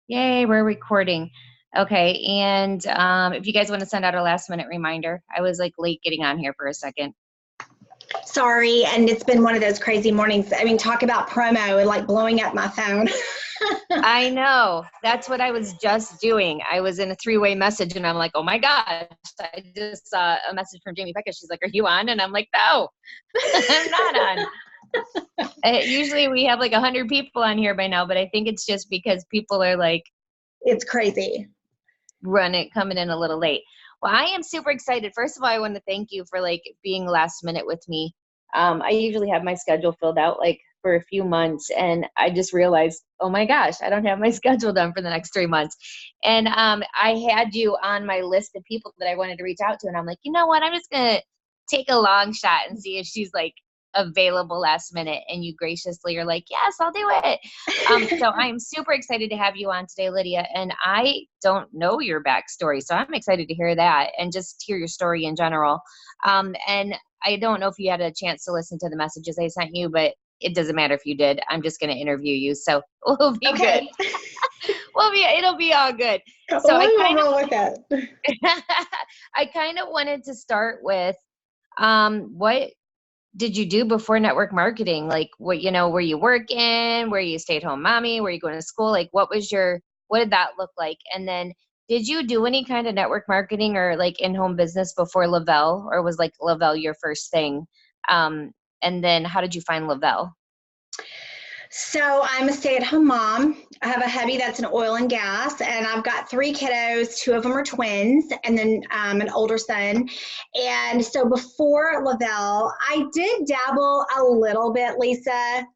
Yay, we're recording. Okay, and if you guys want to send out a last minute reminder, I was like late getting on here for a second. Sorry, and it's been one of those crazy mornings. I mean, talk about promo and like blowing up my phone. I know. That's what I was just doing. I was in a three-way message and I'm like, oh my gosh, I just saw a message from Jamie Pecca. She's like, are you on? And I'm like, no, I'm not on. Usually we have like 100 people on here by now, but I think it's just because people are like, it's crazy. Coming in a little late. Well, I am super excited. First of all, I want to thank you for like being last minute with me. I usually have my schedule filled out like for a few months, and I just realized, oh my gosh, I don't have my schedule done for the next 3 months. And I had you on my list of people that I wanted to reach out to, and I'm like, you know what? I'm just gonna take a long shot and see if she's like available last minute, and you graciously are like, yes, I'll do it. So I'm super excited to have you on today, Lydia, and I don't know your backstory, so I'm excited to hear that and just hear your story in general. And I don't know if you had a chance to listen to the messages I sent you, but it doesn't matter if you did. I'm just going to interview you, so we'll be good. It'll be all good. So I kind of with that. I kind of wanted to start with what did you do before network marketing? Like what, were you working? Were you a stay-at-home mommy? Were you going to school? Like what did that look like? And then did you do any kind of network marketing or like in-home business before Lavelle, or was like Lavelle your first thing? And then how did you find Lavelle? So I'm a stay-at-home mom. I have a hubby that's in oil and gas, and I've got 3 kiddos. 2 of them are twins, and then an older son. And so before Lavelle, I did dabble a little bit, Lisa.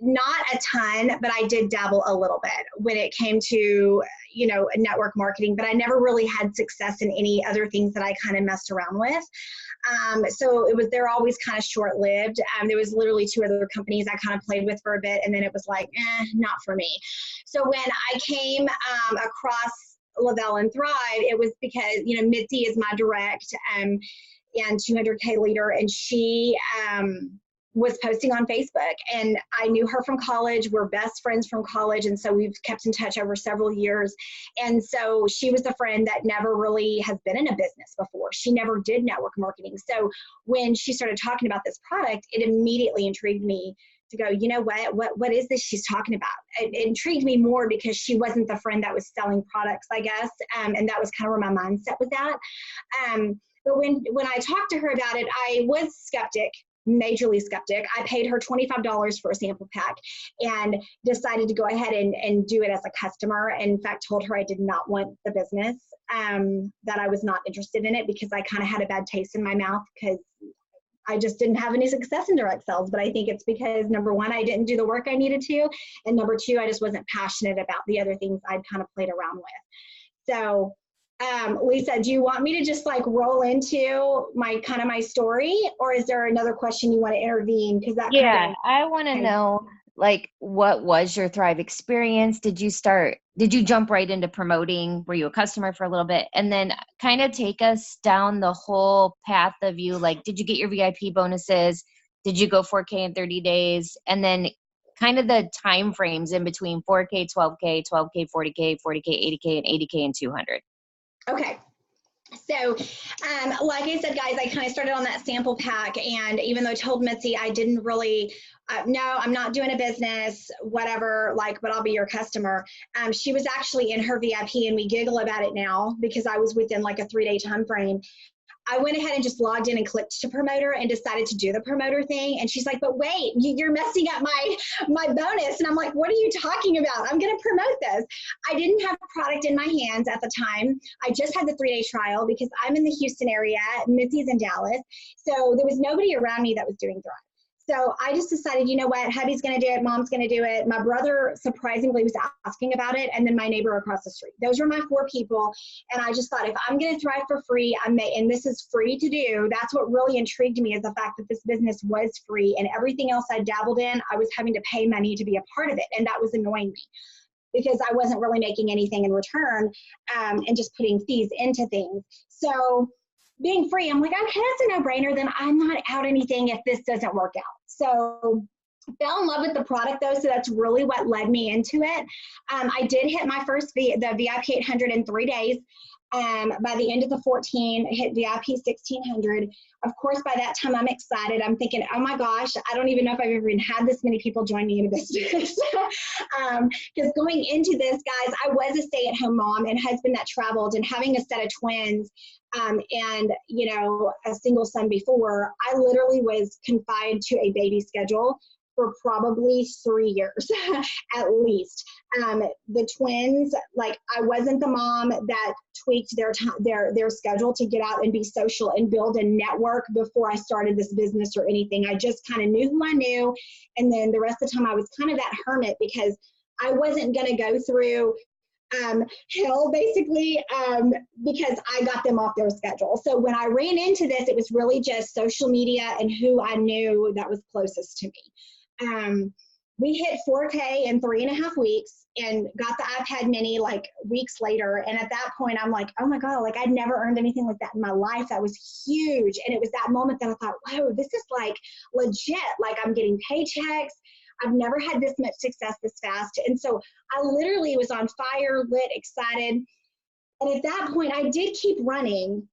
Not a ton, but I did dabble a little bit when it came to, network marketing, but I never really had success in any other things that I kind of messed around with. So they're always kind of short-lived. There was literally 2 other companies I kind of played with for a bit, and then it was like, not for me. So when I came across Lavelle and Thrive, it was because, Mitzi is my direct and 200K leader, and she was posting on Facebook, and I knew her from college. We're best friends from college, and so we've kept in touch over several years. And so she was the friend that never really has been in a business before. She never did network marketing. So when she started talking about this product, it immediately intrigued me to go, you know what is this she's talking about? It intrigued me more because she wasn't the friend that was selling products, I guess, and that was kind of where my mindset was at. But when I talked to her about it, I was majorly skeptic. I paid her $25 for a sample pack and decided to go ahead and do it as a customer. And in fact, told her I did not want the business, that I was not interested in it because I kind of had a bad taste in my mouth because I just didn't have any success in direct sales. But I think it's because, number one, I didn't do the work I needed to. And number 2, I just wasn't passionate about the other things I'd kind of played around with. So Lisa, do you want me to just like roll into my story, or is there another question you want to intervene? Because I want to know, like, what was your Thrive experience? Did you jump right into promoting? Were you a customer for a little bit? And then kind of take us down the whole path of you, like, did you get your VIP bonuses? Did you go 4K in 30 days? And then kind of the time frames in between 4K, 12K, 12K, 40K, 40K, 80K, and 80K and 200. Okay. So, like I said, guys, I kind of started on that sample pack, and even though I told Mitzi I didn't really, no, I'm not doing a business, whatever, but I'll be your customer. She was actually in her VIP, and we giggle about it now because I was within like a 3-day time frame. I went ahead and just logged in and clicked to promoter and decided to do the promoter thing. And she's like, but wait, you're messing up my bonus. And I'm like, what are you talking about? I'm going to promote this. I didn't have a product in my hands at the time. I just had the 3-day trial because I'm in the Houston area. Mitzi's in Dallas. So there was nobody around me that was doing Thrive. So I just decided, you know what, hubby's going to do it, mom's going to do it. My brother surprisingly was asking about it, and then my neighbor across the street. Those were my 4 people, and I just thought, if I'm going to Thrive for free, and this is free to do. That's what really intrigued me, is the fact that this business was free, and everything else I dabbled in, I was having to pay money to be a part of it, and that was annoying me because I wasn't really making anything in return, and just putting fees into things. So being free, I'm like, okay, that's a no-brainer. Then I'm not out anything if this doesn't work out. So Fell in love with the product though, so that's really what led me into it. I did hit my first the VIP 800 in 3 days. By the end of the 14, hit VIP 1600. Of course, by that time I'm excited. I'm thinking, oh my gosh, I don't even know if I've ever even had this many people join me in a business. Because going into this, guys, I was a stay-at-home mom and husband that traveled, and having a set of twins and, you know, a single son before, I literally was confined to a baby schedule for probably 3 years at least. The twins, like, I wasn't the mom that tweaked their schedule to get out and be social and build a network before I started this business or anything. I just kind of knew who I knew, and then the rest of the time I was kind of that hermit because I wasn't going to go through hell basically because I got them off their schedule. So when I ran into this, it was really just social media and who I knew that was closest to me. We hit 4K in 3.5 weeks and got the iPad mini like weeks later. And at that point, I'm like, oh my God, like I'd never earned anything like that in my life. That was huge. And it was that moment that I thought, whoa, this is like legit. Like I'm getting paychecks. I've never had this much success this fast. And so I literally was on fire, lit, excited. And at that point, I did keep running.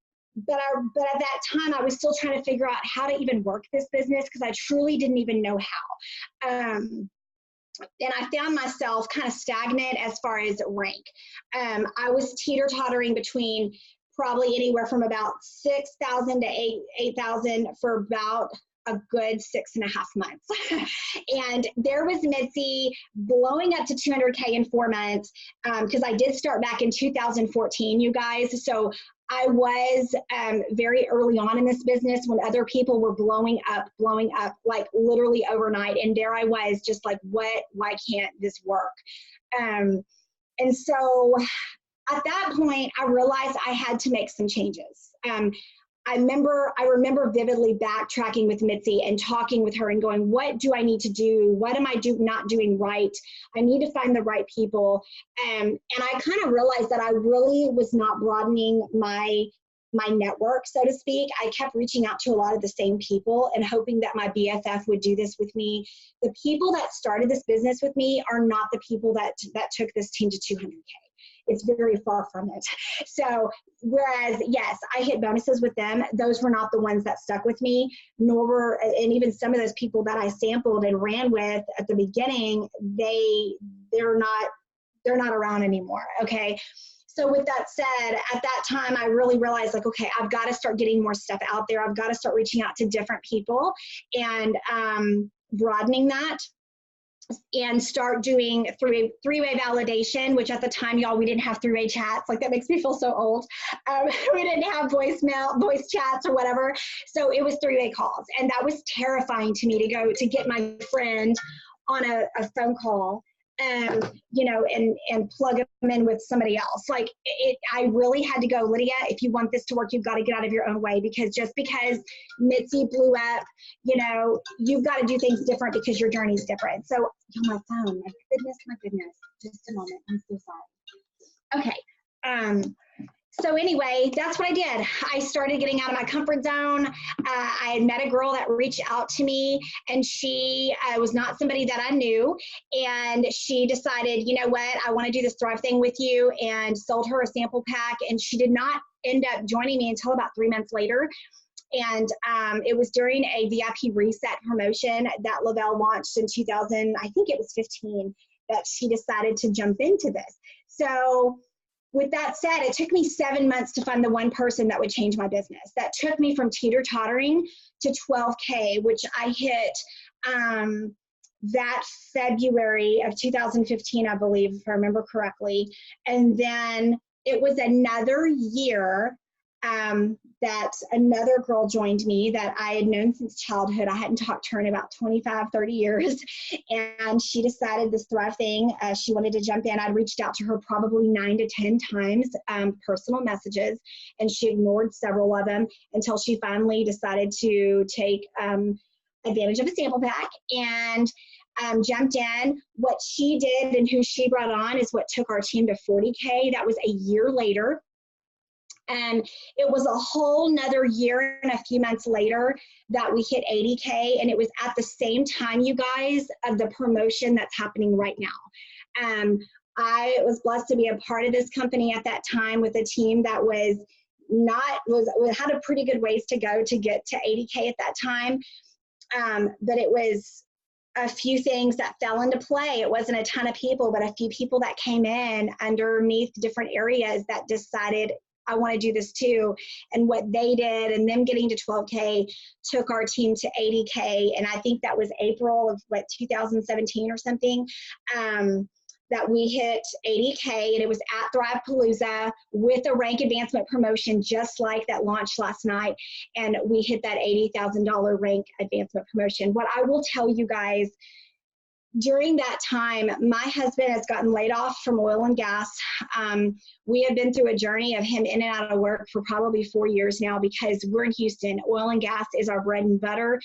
But at that time, I was still trying to figure out how to even work this business because I truly didn't even know how. And I found myself kind of stagnant as far as rank. I was teeter-tottering between probably anywhere from about 6,000 to 8,000 for about a good 6.5 months. And there was Mitzi blowing up to 200K in 4 months because I did start back in 2014, you guys. So I was very early on in this business when other people were blowing up like literally overnight. And there I was just like, why can't this work? And so at that point, I realized I had to make some changes. I remember vividly backtracking with Mitzi and talking with her and going, what do I need to do? What am I not doing right? I need to find the right people. And I kind of realized that I really was not broadening my network, so to speak. I kept reaching out to a lot of the same people and hoping that my BFF would do this with me. The people that started this business with me are not the people that took this team to 200K. It's very far from it. So whereas, yes, I hit bonuses with them, those were not the ones that stuck with me, nor were, and even some of those people that I sampled and ran with at the beginning, they're not around anymore, okay? So with that said, at that time, I really realized like, okay, I've got to start getting more stuff out there. I've got to start reaching out to different people and broadening that. And start doing three-way validation, which at the time, y'all, we didn't have three-way chats. Like that makes me feel so old. We didn't have voice chats or whatever. So it was three-way calls. And that was terrifying to me to get my friend on a phone call, you know, and plug them in with somebody else. Like I really had to go, Lydia, if you want this to work, you've got to get out of your own way, because just because Mitzi blew up, you know, you've got to do things different because your journey's different. So, oh, my phone, my goodness, just a moment. I'm so sorry. Okay. So anyway, that's what I did. I started getting out of my comfort zone. I had met a girl that reached out to me, and she was not somebody that I knew. And she decided, you know what, I want to do this Thrive thing with you, and sold her a sample pack. And she did not end up joining me until about 3 months later. And it was during a VIP reset promotion that Lavelle launched in 2000, I think it was 15, that she decided to jump into this. So with that said, it took me 7 months to find the one person that would change my business. That took me from teeter-tottering to 12K, which I hit that February of 2015, I believe, if I remember correctly. And then it was another year that another girl joined me that I had known since childhood. I hadn't talked to her in about 25, 30 years. And she decided this Thrive thing, she wanted to jump in. I'd reached out to her probably 9 to 10 times, personal messages, and she ignored several of them until she finally decided to take advantage of a sample pack and jumped in. What she did and who she brought on is what took our team to 40K. That was a year later. And it was a whole nother year and a few months later that we hit 80K. And it was at the same time, you guys, of the promotion that's happening right now. I was blessed to be a part of this company at that time with a team that had a pretty good ways to go to get to 80K at that time. But it was a few things that fell into play. It wasn't a ton of people, but a few people that came in underneath different areas that decided, I want to do this too. And what they did and them getting to 12K took our team to 80K. And I think that was April of 2017 or something. That we hit 80K, and it was at Thrivepalooza with a rank advancement promotion, just like that launched last night. And we hit that $80,000 rank advancement promotion. What I will tell you guys, during that time, my husband has gotten laid off from oil and gas. We have been through a journey of him in and out of work for probably 4 years now, because we're in Houston. Oil and gas is our bread and butter.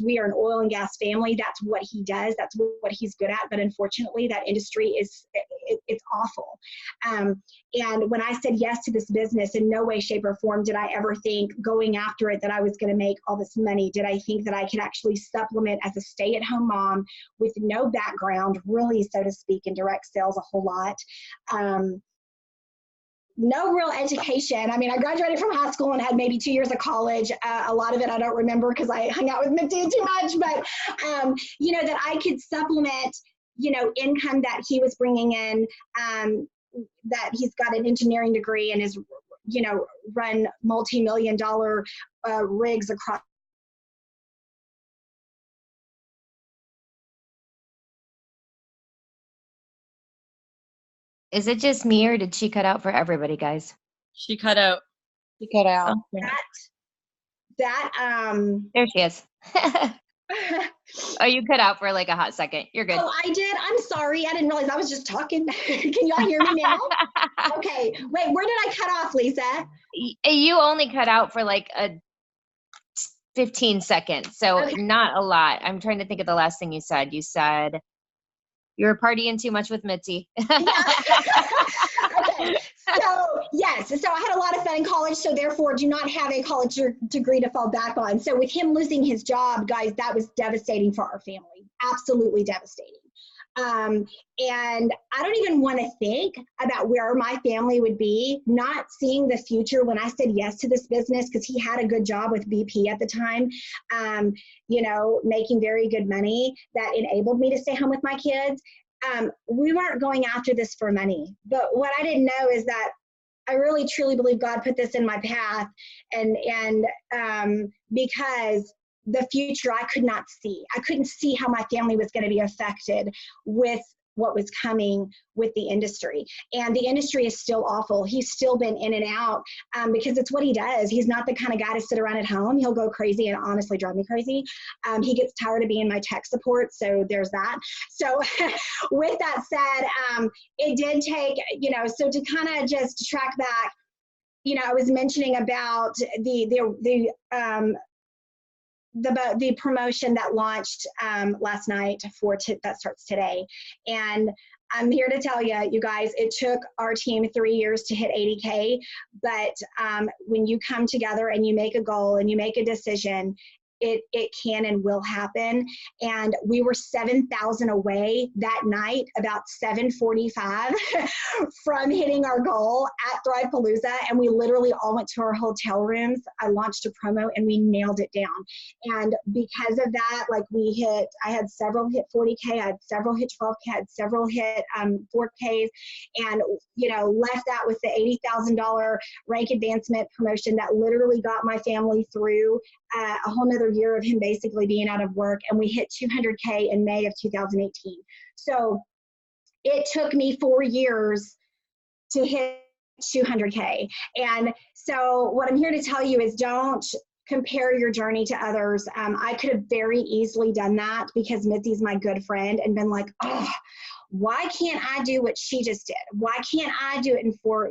We are an oil and gas family. That's what he does. That's what he's good at. But unfortunately, that industry it's awful. And when I said yes to this business, in no way, shape, or form did I ever think going after it that I was going to make all this money. Did I think that I could actually supplement as a stay-at-home mom with no background, really, so to speak, in direct sales a whole lot. No real education. I mean, I graduated from high school and had maybe 2 years of college. A lot of it I don't remember because I hung out with Minty too much, but, that I could supplement, income that he was bringing in, that he's got an engineering degree and is, run multi-million-dollar rigs across. Is it just me, or did she cut out for everybody, guys? She cut out. She cut out. Okay. That There she is. Oh, you cut out for like a hot second. You're good. Oh, I did. I'm sorry. I didn't realize I was just talking. Can y'all hear me now? Okay. Wait, where did I cut off, Lisa? You only cut out for like a 15 seconds, so Okay. Not a lot. I'm trying to think of the last thing you said. You said you were partying too much with Mitzi. Yeah. Okay. So, yes. So I had a lot of fun in college, so therefore do not have a college degree to fall back on. So with him losing his job, guys, that was devastating for our family. Absolutely devastating. And I don't even want to think about where my family would be, not seeing the future when I said yes to this business, because he had a good job with BP at the time, making very good money that enabled me to stay home with my kids. We weren't going after this for money, but what I didn't know is that I really truly believe God put this in my path, and because the future I could not see. I couldn't see how my family was going to be affected with what was coming with the industry. And the industry is still awful. He's still been in and out because it's what he does. He's not the kind of guy to sit around at home. He'll go crazy and honestly drive me crazy. He gets tired of being my tech support. So there's that. So with that said, it did take, so to kind of just track back, I was mentioning about the promotion that launched last night that starts today. And I'm here to tell you, you guys, it took our team 3 years to hit 80K, but when you come together and you make a goal and you make a decision, it can and will happen. And we were 7,000 away that night, about 7:45 from hitting our goal at Thrivepalooza. And we literally all went to our hotel rooms. I launched a promo and we nailed it down. And because of that, I had several hit 40K, I had several hit 12K, I had several hit 4Ks, and, left that with the $80,000 rank advancement promotion that literally got my family through a whole nother year of him basically being out of work. And we hit 200K in May of 2018. So it took me 4 years to hit 200K. And so what I'm here to tell you is don't compare your journey to others. I could have very easily done that because Mitzi's my good friend and been like, oh, why can't I do what she just did? Why can't I do it in 4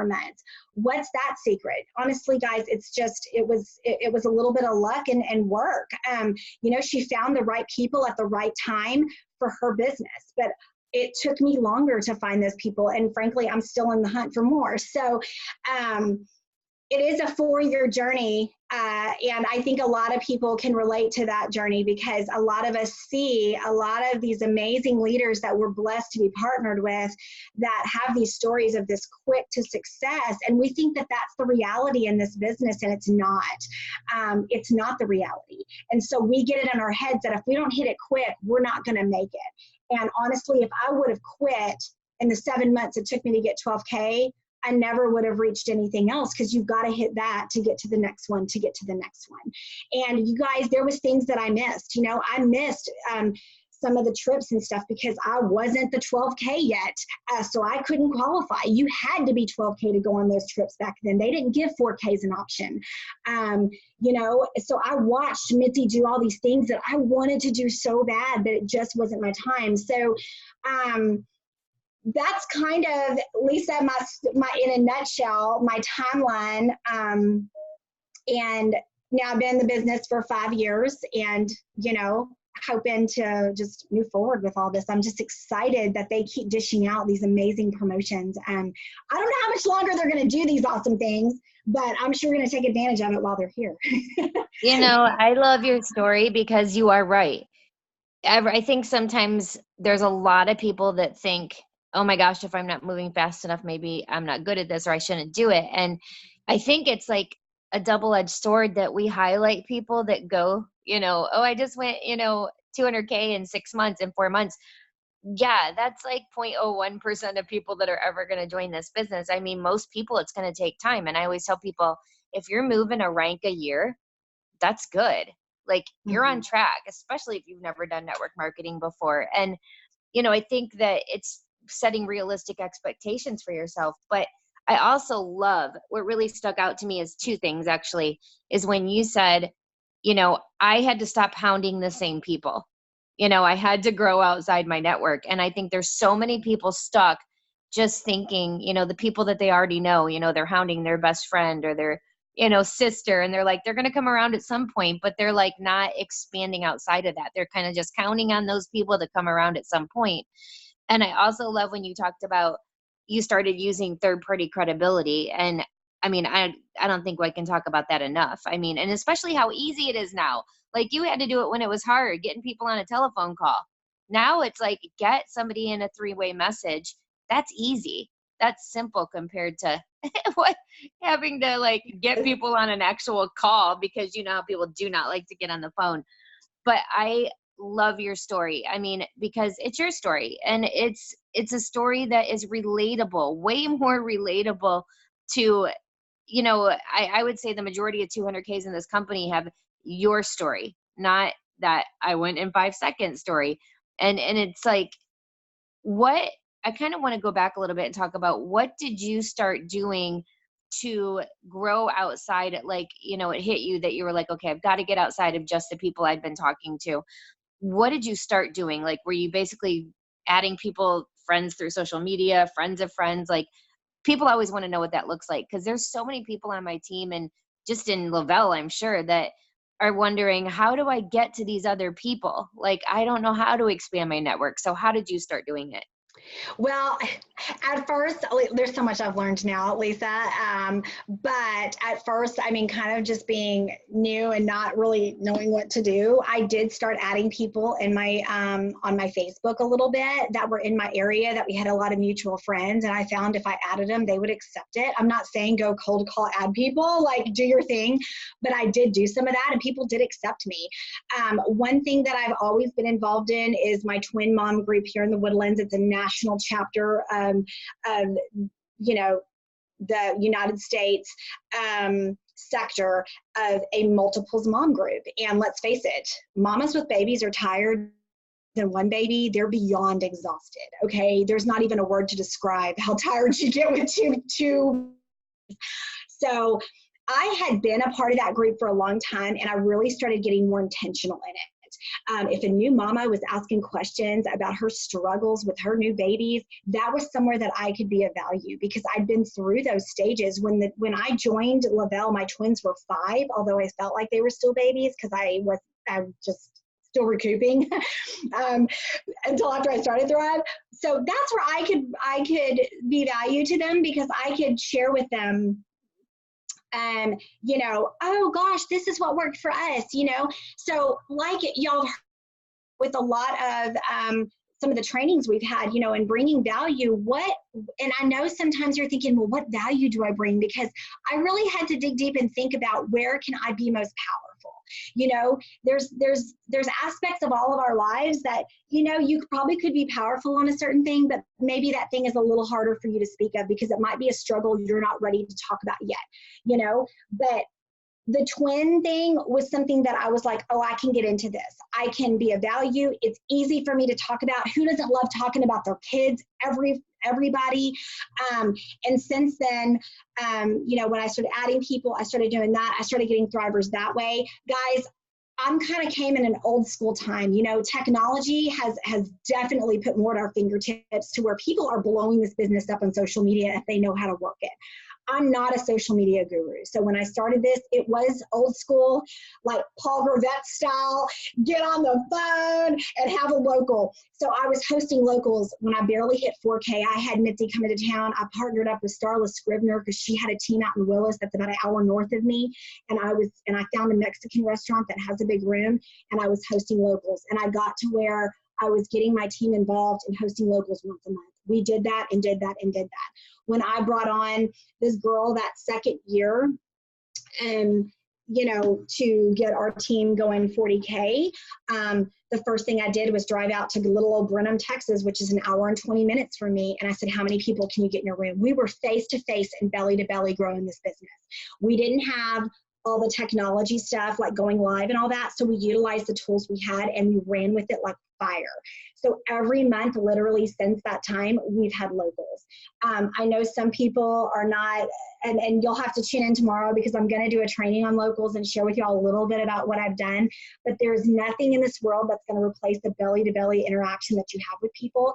months? What's that secret? Honestly, guys, it's just, it was a little bit of luck and work. She found the right people at the right time for her business, but it took me longer to find those people. And frankly, I'm still in the hunt for more. So, it is a 4-year journey. And I think a lot of people can relate to that journey, because a lot of us see a lot of these amazing leaders that we're blessed to be partnered with that have these stories of this quick to success. And we think that that's the reality in this business, and it's not. It's not the reality. And so we get it in our heads that if we don't hit it quick, we're not going to make it. And honestly, if I would have quit in the 7 months it took me to get 12K, I never would have reached anything else, because you've got to hit that to get to the next one, to get to the next one. And you guys, there was things that I missed. You know, I missed some of the trips and stuff because I wasn't the 12K yet. So I couldn't qualify. You had to be 12K to go on those trips back then. They didn't give 4K as an option. You know, so I watched Mitzi do all these things that I wanted to do so bad, but it just wasn't my time. So, that's kind of, Lisa, my in a nutshell, my timeline. And now I've been in the business for 5 years, and, you know, hoping to just move forward with all this. I'm just excited that they keep dishing out these amazing promotions. I don't know how much longer they're going to do these awesome things, but I'm sure we're going to take advantage of it while they're here. You know, I love your story because you are right. I think sometimes there's a lot of people that think, oh my gosh, if I'm not moving fast enough, maybe I'm not good at this, or I shouldn't do it. And I think it's like a double-edged sword that we highlight people that go, you know, oh, I just went, you know, 200K in 6 months, in 4 months. Yeah, that's like 0.01% of people that are ever going to join this business. I mean, most people, it's going to take time. And I always tell people, if you're moving a rank a year, that's good. Like, you're on track, especially if you've never done network marketing before. And, you know, I think that it's setting realistic expectations for yourself. But I also love, what really stuck out to me is 2 things actually, is when you said, you know, I had to stop hounding the same people. You know, I had to grow outside my network. And I think there's so many people stuck just thinking, you know, the people that they already know, you know, they're hounding their best friend or their, you know, sister, and they're like, they're going to come around at some point, but they're like not expanding outside of that. They're kind of just counting on those people to come around at some point. And I also love when you talked about, you started using third-party credibility. And I mean, I don't think I can talk about that enough. I mean, and especially how easy it is now. Like, you had to do it when it was hard, getting people on a telephone call. Now it's like, get somebody in a 3-way message. That's easy. That's simple compared to what, having to like get people on an actual call, because you know how people do not like to get on the phone. But I love your story. I mean, because it's your story, and it's a story that is relatable, way more relatable to, you know, I would say the majority of 200Ks in this company have your story, not that I went in 5 seconds story. And it's like, what, I kind of want to go back a little bit and talk about, what did you start doing to grow outside? Like, you know, it hit you that you were like, okay, I've got to get outside of just the people I'd been talking to. What did you start doing? Like, were you basically adding people, friends through social media, friends of friends? Like, people always want to know what that looks like, because there's so many people on my team, and just in Lavelle, I'm sure, that are wondering, how do I get to these other people? Like, I don't know how to expand my network. So how did you start doing it? Well, at first, there's so much I've learned now, Lisa. But at first, I mean, kind of just being new and not really knowing what to do, I did start adding people in my on my Facebook a little bit that were in my area, that we had a lot of mutual friends. And I found if I added them, they would accept it. I'm not saying go cold call add people, like do your thing, but I did do some of that, and people did accept me. One thing that I've always been involved in is my twin mom group here in the Woodlands. It's a national chapter of, you know, the United States sector of a multiples mom group. And let's face it, mamas with babies are tired than one baby. They're beyond exhausted. Okay. There's not even a word to describe how tired you get with two. So I had been a part of that group for a long time, and I really started getting more intentional in it. If a new mama was asking questions about her struggles with her new babies, that was somewhere that I could be of value, because I'd been through those stages. When I joined Lavelle, my twins were 5, although I felt like they were still babies because I was just still recouping until after I started Thrive. So that's where I could be value to them, because I could share with them you know, oh gosh, this is what worked for us, you know. So like y'all with a lot of some of the trainings we've had, you know, and bringing value, and I know sometimes you're thinking, well, what value do I bring? Because I really had to dig deep and think about where can I be most powerful? You know, there's aspects of all of our lives that, you know, you probably could be powerful on a certain thing, but maybe that thing is a little harder for you to speak of because it might be a struggle you're not ready to talk about yet, you know. But the twin thing was something that I was like, oh, I can get into this. I can be of value. It's easy for me to talk about. Who doesn't love talking about their kids? Everybody. And since then, you know, when I started adding people, I started doing that. I started getting thrivers that way. Guys, I'm kind of came in an old school time. You know, technology has definitely put more at our fingertips to where people are blowing this business up on social media if they know how to work it. I'm not a social media guru. So when I started this, it was old school, like Paul Gravette style, get on the phone and have a local. So I was hosting locals when I barely hit 4K. I had Mitzi come into town. I partnered up with Starla Scribner because she had a team out in Willis that's about an hour north of me. And I found a Mexican restaurant that has a big room, and I was hosting locals. And I got to where I was getting my team involved in hosting locals once a month. We did that and did that and did that. When I brought on this girl that second year, you know, to get our team going 40K, the first thing I did was drive out to little old Brenham, Texas, which is an hour and 20 minutes from me. And I said, how many people can you get in your room? We were face to face and belly to belly growing this business. We didn't have all the technology stuff like going live and all that. So we utilized the tools we had and we ran with it like fire. So every month, literally since that time, we've had locals. I know some people are not, and you'll have to tune in tomorrow because I'm going to do a training on locals and share with y'all a little bit about what I've done. But there's nothing in this world that's going to replace the belly-to-belly interaction that you have with people.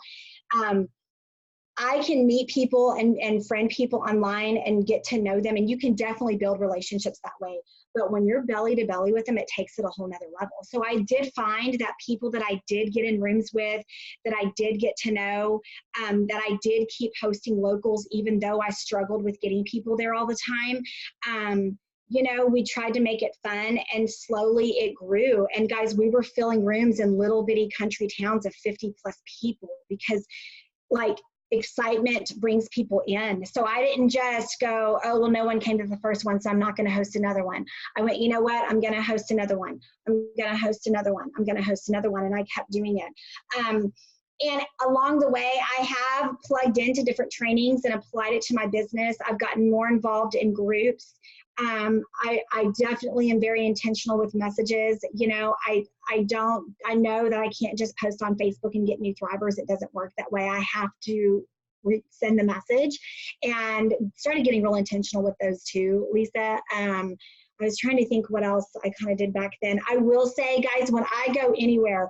I can meet people and friend people online and get to know them, and you can definitely build relationships that way. But when you're belly to belly with them, it takes it a whole nother level. So I did find that people that I did get in rooms with, that I did get to know, that I did keep hosting locals, even though I struggled with getting people there all the time. You know, we tried to make it fun, and slowly it grew. And guys, we were filling rooms in little bitty country towns of 50 plus people because, like, excitement brings people in. So I didn't just go, oh, well, no one came to the first one, so I'm not going to host another one. I went, you know what? I'm going to host another one. I'm going to host another one. I'm going to host another one. And I kept doing it. And along the way, I have plugged into different trainings and applied it to my business. I've gotten more involved in groups. I definitely am very intentional with messages. You know, I know that I can't just post on Facebook and get new thrivers. It doesn't work that way. I have to send the message, and started getting real intentional with those too, Lisa. I was trying to think what else I kind of did back then. I will say, guys, when I go anywhere,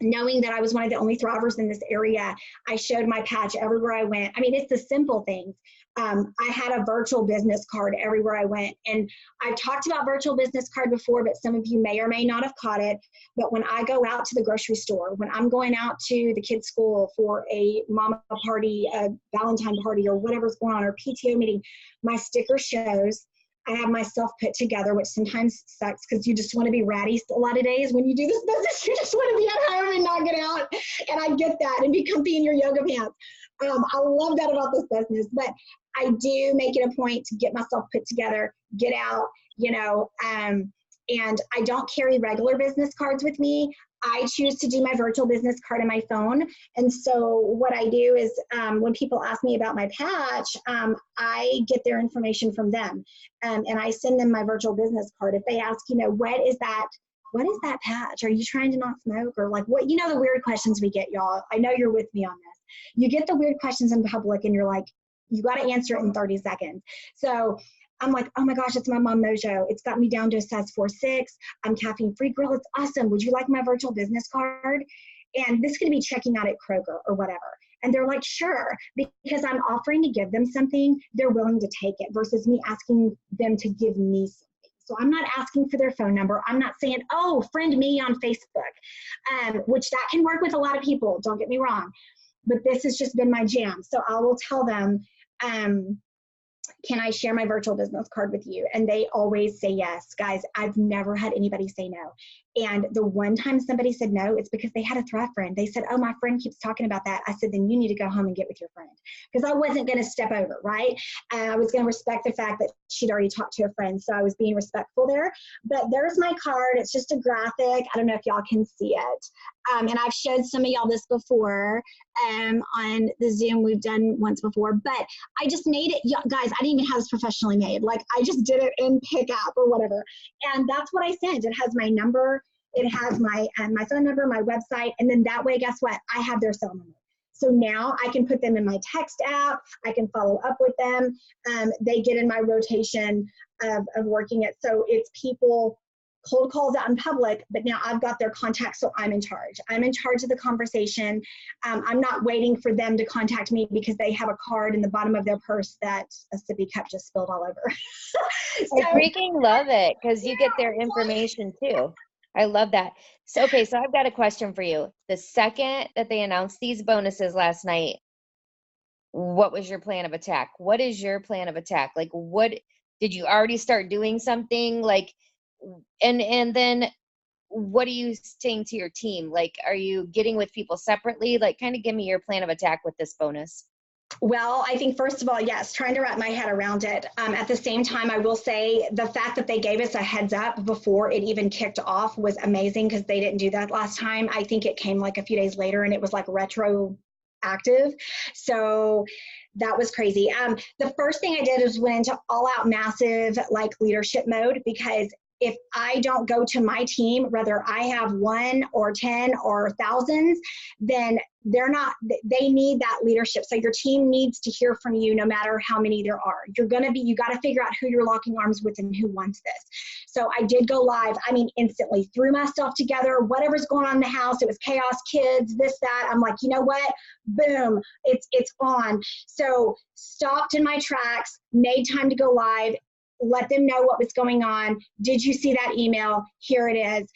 knowing that I was one of the only thrivers in this area, I showed my patch everywhere I went. I mean, it's the simple things. I had a virtual business card everywhere I went. And I've talked about virtual business card before, but some of you may or may not have caught it. But when I go out to the grocery store, when I'm going out to the kids' school for a mama party, a Valentine party, or whatever's going on, or PTO meeting, my sticker shows. I have myself put together, which sometimes sucks because you just want to be ratty a lot of days. When you do this business, you just want to be at home and not get out. And I get that, and be comfy in your yoga pants. I love that about this business, but I do make it a point to get myself put together, get out, you know, and I don't carry regular business cards with me. I choose to do my virtual business card on my phone. And so what I do is when people ask me about my patch, I get their information from them, and I send them my virtual business card. If they ask, you know, what is that patch? Are you trying to not smoke? Or like, what, you know, the weird questions we get, y'all. I know you're with me on this. You get the weird questions in public and you're like, you got to answer it in 30 seconds. So I'm like, oh my gosh, it's my Mom Mojo. It's got me down to a size 4.6. I'm caffeine free. Girl, it's awesome. Would you like my virtual business card? And this could be checking out at Kroger or whatever. And they're like, sure, because I'm offering to give them something, they're willing to take it versus me asking them to give me something. So I'm not asking for their phone number. I'm not saying, oh, friend me on Facebook, which that can work with a lot of people. Don't get me wrong. But this has just been my jam. So I will tell them, can I share my virtual business card with you? And they always say yes. Guys, I've never had anybody say no. And the one time somebody said no, it's because they had a threat friend. They said, oh, my friend keeps talking about that. I said, then you need to go home and get with your friend. Because I wasn't going to step over, right? And I was going to respect the fact that she'd already talked to a friend. So I was being respectful there. But there's my card. It's just a graphic. I don't know if y'all can see it. And I've showed some of y'all this before on the Zoom we've done once before. But I just made it, guys, I didn't even have this professionally made. Like, I just did it in pickup or whatever. And that's what I sent. It has my number. It has my phone number, my website. And then that way, guess what? I have their cell number. So now I can put them in my text app. I can follow up with them. They get in my rotation of working it. So it's people cold calls out in public, but now I've got their contact, so I'm in charge. I'm in charge of the conversation. I'm not waiting for them to contact me because they have a card in the bottom of their purse that a sippy cup just spilled all over. I freaking love it because you get their information too. I love that. So, okay, so I've got a question for you. The second that they announced these bonuses last night, what was your plan of attack? What is your plan of attack? Like, what did you already start doing something like, and then what are you saying to your team? Like, are you getting with people separately? Like, kind of give me your plan of attack with this bonus. Well, I think first of all, yes, trying to wrap my head around it. At the same time, I will say the fact that they gave us a heads up before it even kicked off was amazing because they didn't do that last time. I think it came like a few days later and it was like retroactive. So that was crazy. The first thing I did was went into all out massive like leadership mode because if I don't go to my team, whether I have 1 or 10 or thousands, then they need that leadership. So your team needs to hear from you no matter how many there are. You got to figure out who you're locking arms with and who wants this. So I did go live, instantly, threw myself together, whatever's going on in the house. It was chaos, kids, this, that. I'm like, you know what? Boom, it's on. So stopped in my tracks, made time to go live, let them know what was going on. Did you see that email? Here it is.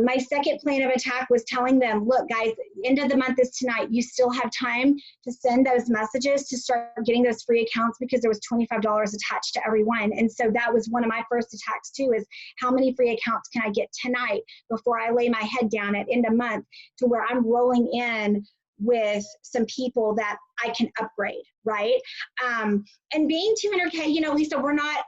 My second plan of attack was telling them, look, guys, end of the month is tonight. You still have time to send those messages to start getting those free accounts because there was $25 attached to every one. And so that was one of my first attacks too, is how many free accounts can I get tonight before I lay my head down at end of month to where I'm rolling in with some people that I can upgrade, right? And being 200K, Lisa, we're not,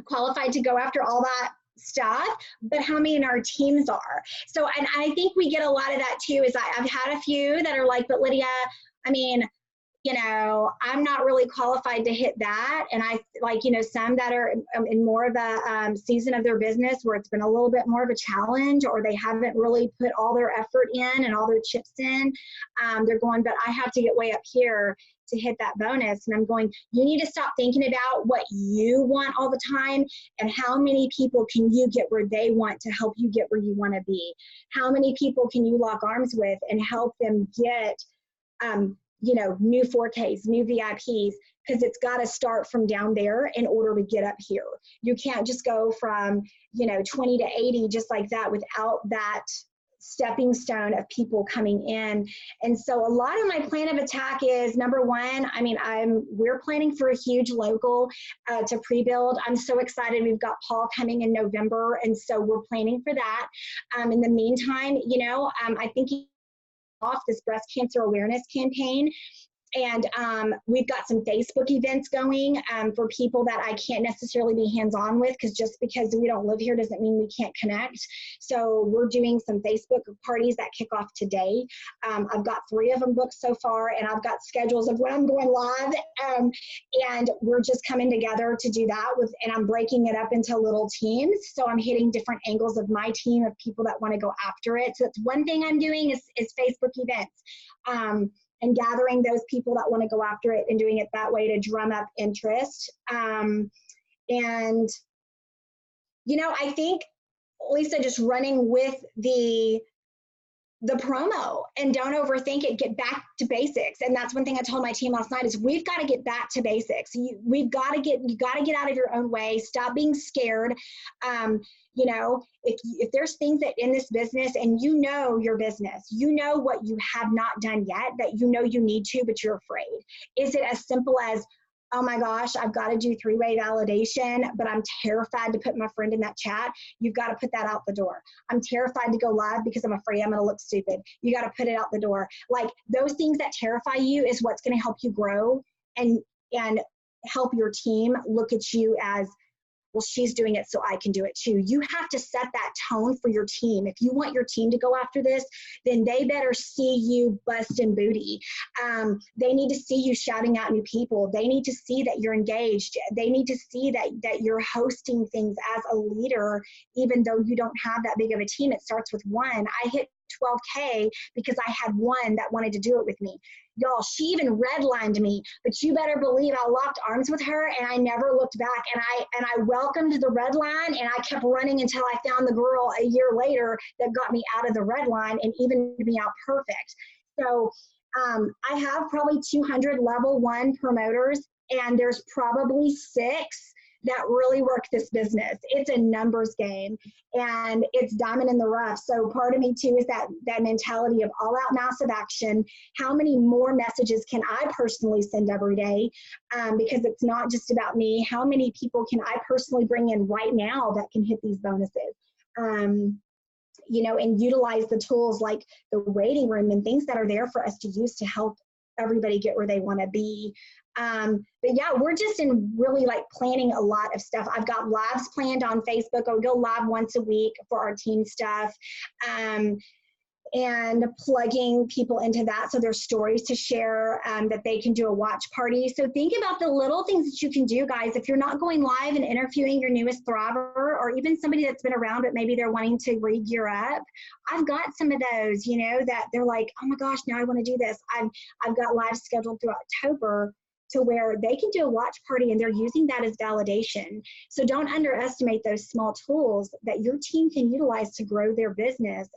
qualified to go after all that stuff, but how many in our teams are. So, and I think we get a lot of that too, is I've had a few that are like, but Lydia, I'm not really qualified to hit that. And I some that are in more of a season of their business where it's been a little bit more of a challenge, or they haven't really put all their effort in and all their chips in. They're going, but I have to get way up here to hit that bonus. And I'm going, you need to stop thinking about what you want all the time and how many people can you get where they want to help you get where you want to be? How many people can you lock arms with and help them get new 4Ks, new VIPs, because it's got to start from down there in order to get up here. You can't just go from, 20 to 80 just like that without that stepping stone of people coming in. And so a lot of my plan of attack is, number one, we're planning for a huge local to pre-build. I'm so excited. We've got Paul coming in November. And so we're planning for that. In the meantime, I think off this breast cancer awareness campaign. And we've got some Facebook events going for people that I can't necessarily be hands-on with, because just because we don't live here doesn't mean we can't connect. So we're doing some Facebook parties that kick off today. I've got 3 of them booked so far, and I've got schedules of when I'm going live. And we're just coming together to do that and I'm breaking it up into little teams. So I'm hitting different angles of my team of people that want to go after it. So that's one thing I'm doing is Facebook events. And gathering those people that want to go after it and doing it that way to drum up interest. I think, Lisa, just running with the promo and don't overthink it, get back to basics. And that's one thing I told my team last night is we've got to get back to basics. You got to get out of your own way. Stop being scared. If there's things that in this business and your business, what you have not done yet that you need to, but you're afraid. Is it as simple as, oh my gosh, I've got to do three-way validation, but I'm terrified to put my friend in that chat. You've got to put that out the door. I'm terrified to go live because I'm afraid I'm going to look stupid. You got to put it out the door. Like those things that terrify you is what's going to help you grow and help your team look at you as, well, she's doing it, so I can do it too. You have to set that tone for your team. If you want your team to go after this, then they better see you busting booty. They need to see you shouting out new people. They need to see that you're engaged. They need to see that you're hosting things as a leader, even though you don't have that big of a team. It starts with one. I hit 12K because I had one that wanted to do it with me. Y'all, she even redlined me, but you better believe I locked arms with her and I never looked back. And I welcomed the red line and I kept running until I found the girl a year later that got me out of the red line and evened me out perfect. So I have probably 200 level 1 promoters, and there's probably 6 that really work this business. It's a numbers game and it's diamond in the rough. So part of me too is that mentality of all out massive action. How many more messages can I personally send every day? Because it's not just about me. How many people can I personally bring in right now that can hit these bonuses? You know, and utilize the tools like the waiting room and things that are there for us to use to help everybody get where they want to be. But yeah, we're just in really like planning a lot of stuff. I've got lives planned on Facebook. I'll go live once a week for our team stuff. And plugging people into that so there's stories to share, that they can do a watch party. So think about the little things that you can do, guys. If you're not going live and interviewing your newest thriver, or even somebody that's been around but maybe they're wanting to re-gear up, I've got some of those, you know, that they're like, oh my gosh, now I want to do this. I've got live scheduled through October to where they can do a watch party and they're using that as validation. So don't underestimate those small tools that your team can utilize to grow their business.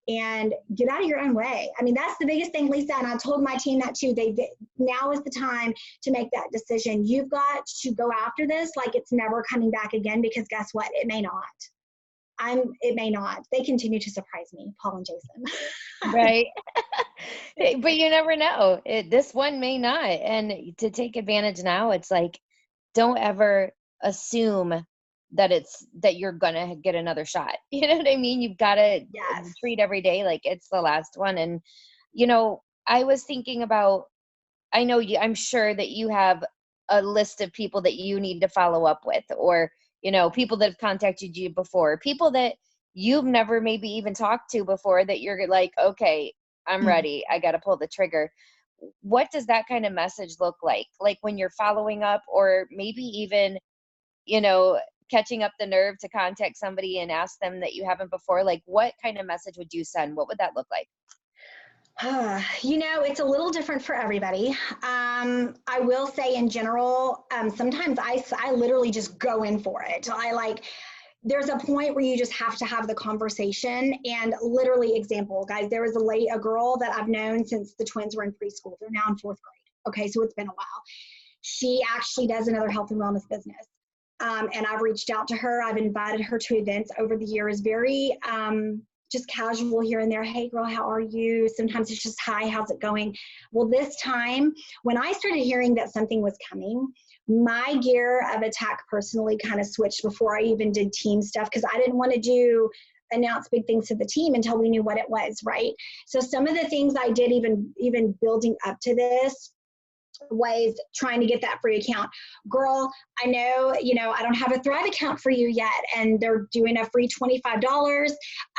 And get out of your own way. I mean, that's the biggest thing, Lisa, and I told my team that too. Now is the time to make that decision. You've got to go after this like it's never coming back again, because guess what? It may not. It may not. They continue to surprise me, Paul and Jason. Right. But you never know. This one may not. And to take advantage now, it's like, don't ever assume that you're gonna get another shot. You know what I mean? You've got to Yes. treat every day like it's the last one. And you know, I was thinking about, I know I'm sure that you have a list of people that you need to follow up with, or you know, people that have contacted you before, people that you've never maybe even talked to before, that you're like, okay, I'm ready, I got to pull the trigger. What does that kind of message look like when you're following up, or maybe even, you know, catching up the nerve to contact somebody and ask them that you haven't before? Like, what kind of message would you send? What would that look like? You know, it's a little different for everybody. I will say in general, sometimes I literally just go in for it. There's a point where you just have to have the conversation. And literally, example, guys, there was a girl that I've known since the twins were in preschool. They're now in 4th grade. Okay, so it's been a while. She actually does another health and wellness business. And I've reached out to her. I've invited her to events over the years, very just casual here and there. Hey girl, how are you? Sometimes it's just, hi, how's it going? Well, this time when I started hearing that something was coming, my gear of attack personally kind of switched before I even did team stuff, because I didn't want to announce big things to the team until we knew what it was, right? So some of the things I did even building up to this was trying to get that free account. Girl, I know, you know, I don't have a Thrive account for you yet, and they're doing a free $25.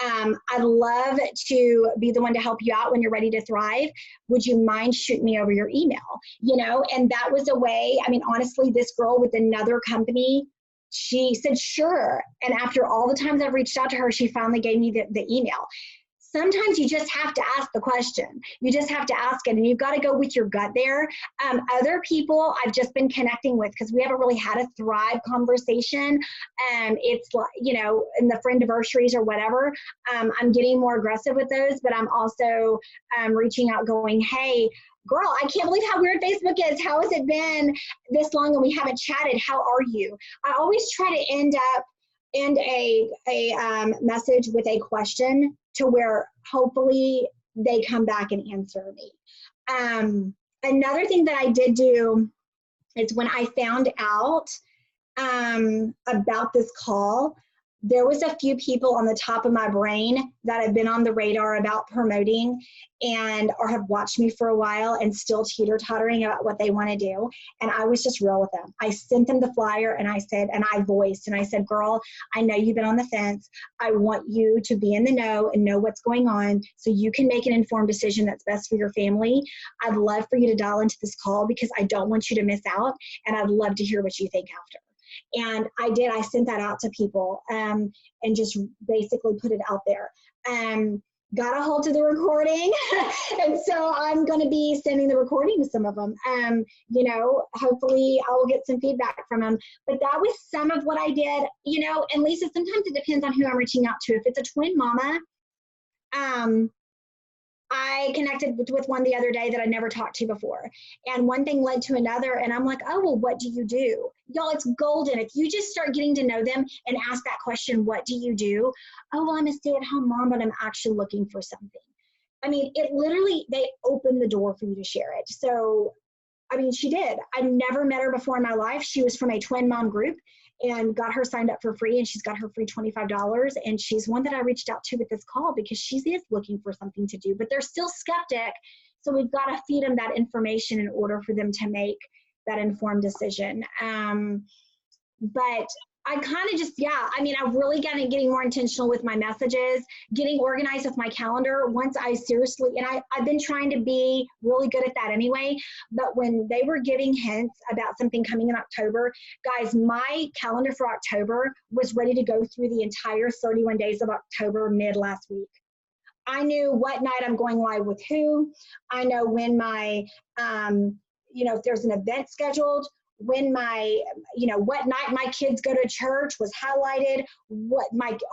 I'd love to be the one to help you out when you're ready to thrive. Would you mind shooting me over your email? You know, and that was a way. I mean, honestly, this girl with another company, she said, sure. And after all the times I've reached out to her, she finally gave me the email. Sometimes you just have to ask the question. You just have to ask it, and you've got to go with your gut there. Other people I've just been connecting with, because we haven't really had a Thrive conversation. It's like, you know, in the friend anniversaries or whatever, I'm getting more aggressive with those, but I'm also reaching out going, hey, girl, I can't believe how weird Facebook is. How has it been this long and we haven't chatted? How are you? I always try to end a message with a question to where hopefully they come back and answer me. Another thing that I did do is when I found out about this call, there was a few people on the top of my brain that have been on the radar about promoting and or have watched me for a while and still teeter-tottering about what they want to do. And I was just real with them. I sent them the flyer and I said, and I voiced, and I said, girl, I know you've been on the fence. I want you to be in the know and know what's going on so you can make an informed decision that's best for your family. I'd love for you to dial into this call because I don't want you to miss out, and I'd love to hear what you think after. And I did. I sent that out to people and just basically put it out there. Got a hold of the recording. And so I'm going to be sending the recording to some of them. Hopefully I will get some feedback from them. But that was some of what I did, and Lisa, sometimes it depends on who I'm reaching out to. If it's a twin mama, I connected with one the other day that I never talked to before. And one thing led to another. And I'm like, oh, well, what do you do? Y'all, it's golden. If you just start getting to know them and ask that question, what do you do? Oh, well, I'm a stay-at-home mom, but I'm actually looking for something. I mean, it literally, they open the door for you to share it. So, I mean, she did. I've never met her before in my life. She was from a twin mom group and got her signed up for free, and she's got her free $25. And she's one that I reached out to with this call because she is looking for something to do, but they're still skeptic. So we've got to feed them that information in order for them to make that informed decision. But I kind of just, I've really gotten getting more intentional with my messages, getting organized with my calendar. Once I seriously, and I've been trying to be really good at that anyway, but when they were giving hints about something coming in October, guys, my calendar for October was ready to go through the entire 31 days of October mid last week. I knew what night I'm going live with who. I know when my, if there's an event scheduled, when my, what night my kids go to church was highlighted,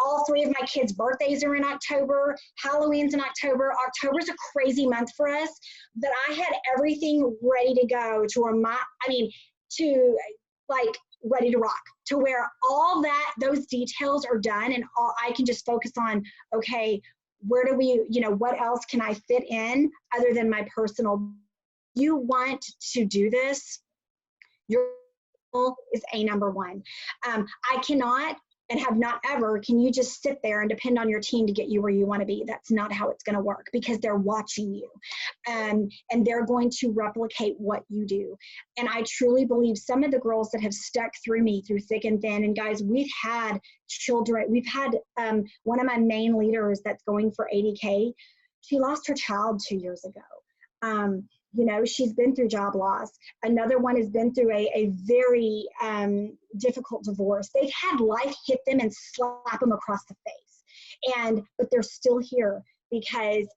all three of my kids' birthdays are in October, Halloween's in October. October's a crazy month for us, that I had everything ready to go ready to rock, to where all those details are done, and I can just focus on, okay, where do we, what else can I fit in other than my personal. You want to do this, your goal is number one. I cannot and have not ever, can you just sit there and depend on your team to get you where you want to be? That's not how it's going to work, because they're watching you and they're going to replicate what you do. And I truly believe some of the girls that have stuck through me through thick and thin, and guys, we've had children, we've had one of my main leaders that's going for 80K. She lost her child 2 years ago. She's been through job loss. Another one has been through a very difficult divorce. They've had life hit them and slap them across the face. But they're still here because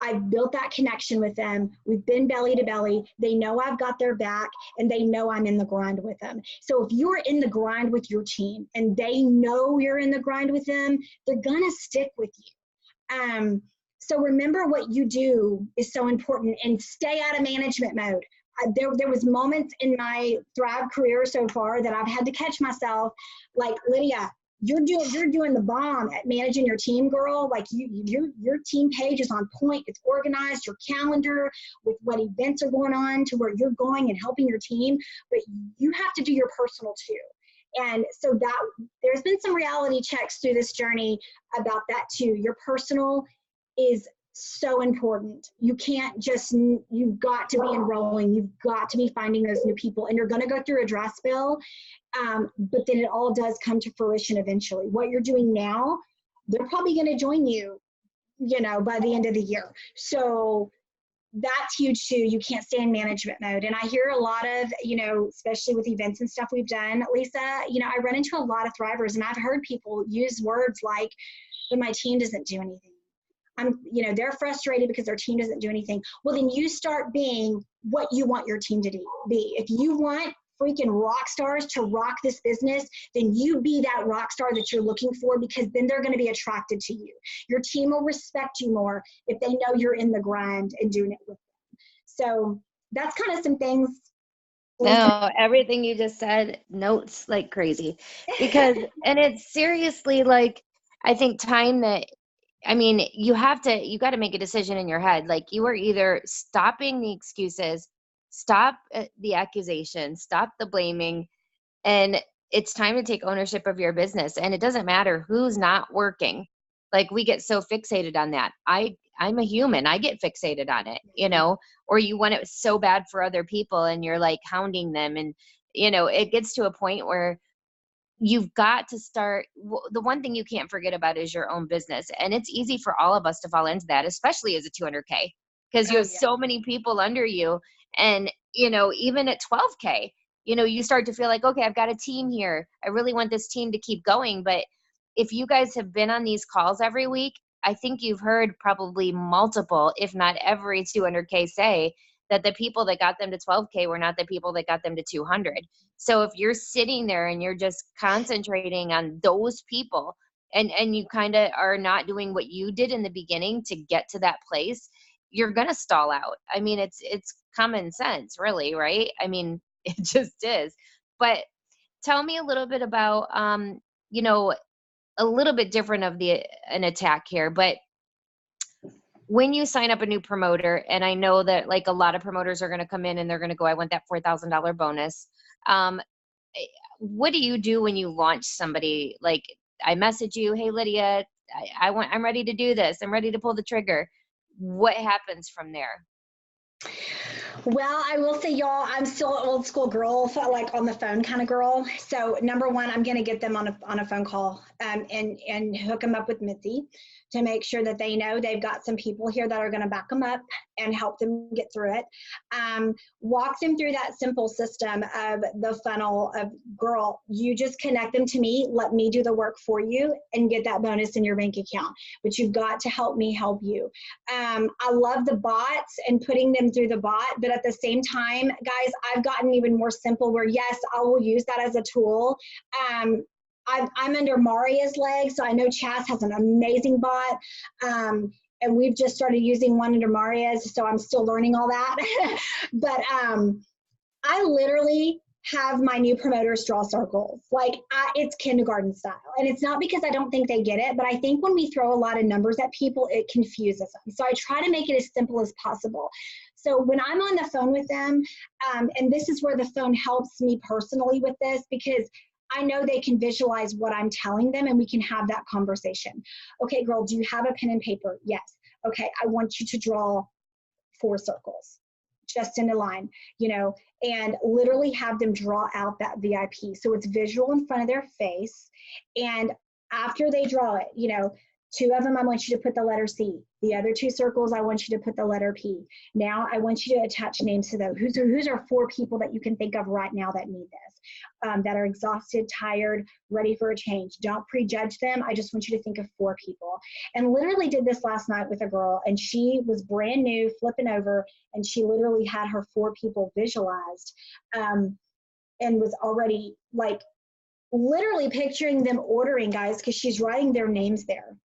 I've built that connection with them. We've been belly to belly. They know I've got their back, and they know I'm in the grind with them. So if you're in the grind with your team and they know you're in the grind with them, they're gonna stick with you. So remember what you do is so important, and stay out of management mode. There was moments in my Thrive career so far that I've had to catch myself, like, Lydia, you're doing the bomb at managing your team, girl. Like your team page is on point. It's organized, your calendar with what events are going on to where you're going and helping your team, but you have to do your personal too. And so that there's been some reality checks through this journey about that too. Your personal is so important. You can't just, you've got to be enrolling. You've got to be finding those new people, and you're going to go through a dry spell. But then it all does come to fruition eventually. What you're doing now, they're probably going to join you, by the end of the year. So that's huge too. You can't stay in management mode. And I hear a lot of, especially with events and stuff we've done, Lisa, I run into a lot of Thrivers, and I've heard people use words like, but my team doesn't do anything. They're frustrated because their team doesn't do anything. Well, then you start being what you want your team to be. If you want freaking rock stars to rock this business, then you be that rock star that you're looking for, because then they're going to be attracted to you. Your team will respect you more if they know you're in the grind and doing it with them. So that's kind of some things. No, everything you just said, notes like crazy, because, and it's seriously like, I think time that, you got to make a decision in your head. Like, you are either stopping the excuses, stop the accusation, stop the blaming, and it's time to take ownership of your business. And it doesn't matter who's not working. Like, we get so fixated on that. I'm a human. I get fixated on it, or you want it so bad for other people and you're like hounding them. And, it gets to a point where you've got to start. The one thing you can't forget about is your own business. And it's easy for all of us to fall into that, especially as a 200K, because you Oh have yeah. so many people under you. And, even at 12K, you start to feel like, okay, I've got a team here. I really want this team to keep going. But if you guys have been on these calls every week, I think you've heard probably multiple, if not every 200K say that the people that got them to 12K were not the people that got them to 200. So if you're sitting there and you're just concentrating on those people, and you kind of are not doing what you did in the beginning to get to that place, you're going to stall out. I mean, it's common sense, really, right? I mean, it just is. But tell me a little bit about you know, a little bit different of an attack here, but when you sign up a new promoter, and I know that like a lot of promoters are going to come in and they're going to go, I want that $4,000 bonus. Um, what do you do when you launch somebody? Like, I message you, hey Lydia, I'm ready to do this. I'm ready to pull the trigger. What happens from there? Well, I will say, y'all, I'm still an old school girl, so like on the phone kind of girl. So number one, I'm going to get them on a phone call, and hook them up with Mitzi to make sure that they know they've got some people here that are going to back them up and help them get through it. Walk them through that simple system of the funnel of, girl, you just connect them to me, let me do the work for you and get that bonus in your bank account. But you've got to help me help you. I love the bots and putting them through the bot, but at the same time, guys, I've gotten even more simple where, yes, I will use that as a tool. I'm under Maria's leg, so I know Chas has an amazing bot. And we've just started using one under Maria's, so I'm still learning all that. But I literally have my new promoters draw circles. Like, it's kindergarten style. And it's not because I don't think they get it, but I think when we throw a lot of numbers at people, it confuses them. So I try to make it as simple as possible. So when I'm on the phone with them, and this is where the phone helps me personally with this, because I know they can visualize what I'm telling them and we can have that conversation. Okay, girl, do you have a pen and paper? Yes. Okay, I want you to draw 4 circles just in a line, and literally have them draw out that VIP. So it's visual in front of their face. And after they draw it, 2 of them, I want you to put the letter C. The other 2 circles, I want you to put the letter P. Now I want you to attach names to those. Who's are 4 people that you can think of right now that need this, that are exhausted, tired, ready for a change? Don't prejudge them. I just want you to think of 4 people. And literally did this last night with a girl, and she was brand new, flipping over, and she literally had her 4 people visualized, and was already like literally picturing them ordering, guys, because she's writing their names there.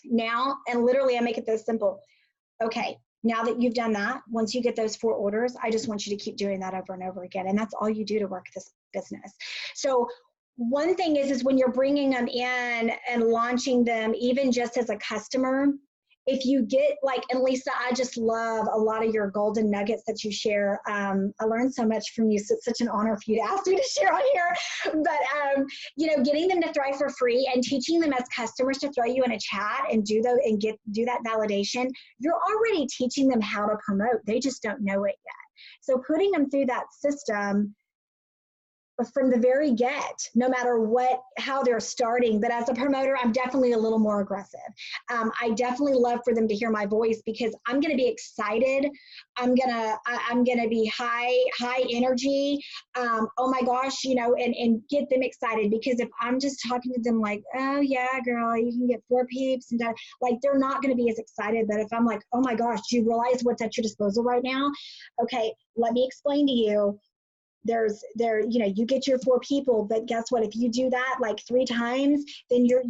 Now, and literally I make it this simple. Okay, now that you've done that, once you get those 4 orders, I just want you to keep doing that over and over again. And that's all you do to work this business. So one thing is when you're bringing them in and launching them, even just as a customer, if you get like, and Lisa, I just love a lot of your golden nuggets that you share. I learned so much from you. So it's such an honor for you to ask me to share on here. But getting them to thrive for free and teaching them as customers to throw you in a chat and do that validation, you're already teaching them how to promote. They just don't know it yet. So putting them through that system from the very get, no matter how they're starting. But as a promoter, I'm definitely a little more aggressive. I definitely love for them to hear my voice because I'm going to be excited. I'm gonna be high energy. Oh my gosh, and get them excited, because if I'm just talking to them like, oh yeah, girl, you can get 4 peeps and that, like, they're not going to be as excited. But if I'm like, oh my gosh, do you realize what's at your disposal right now? Okay, let me explain to you. You get your 4 people, but guess what? If you do that like 3 times, then you're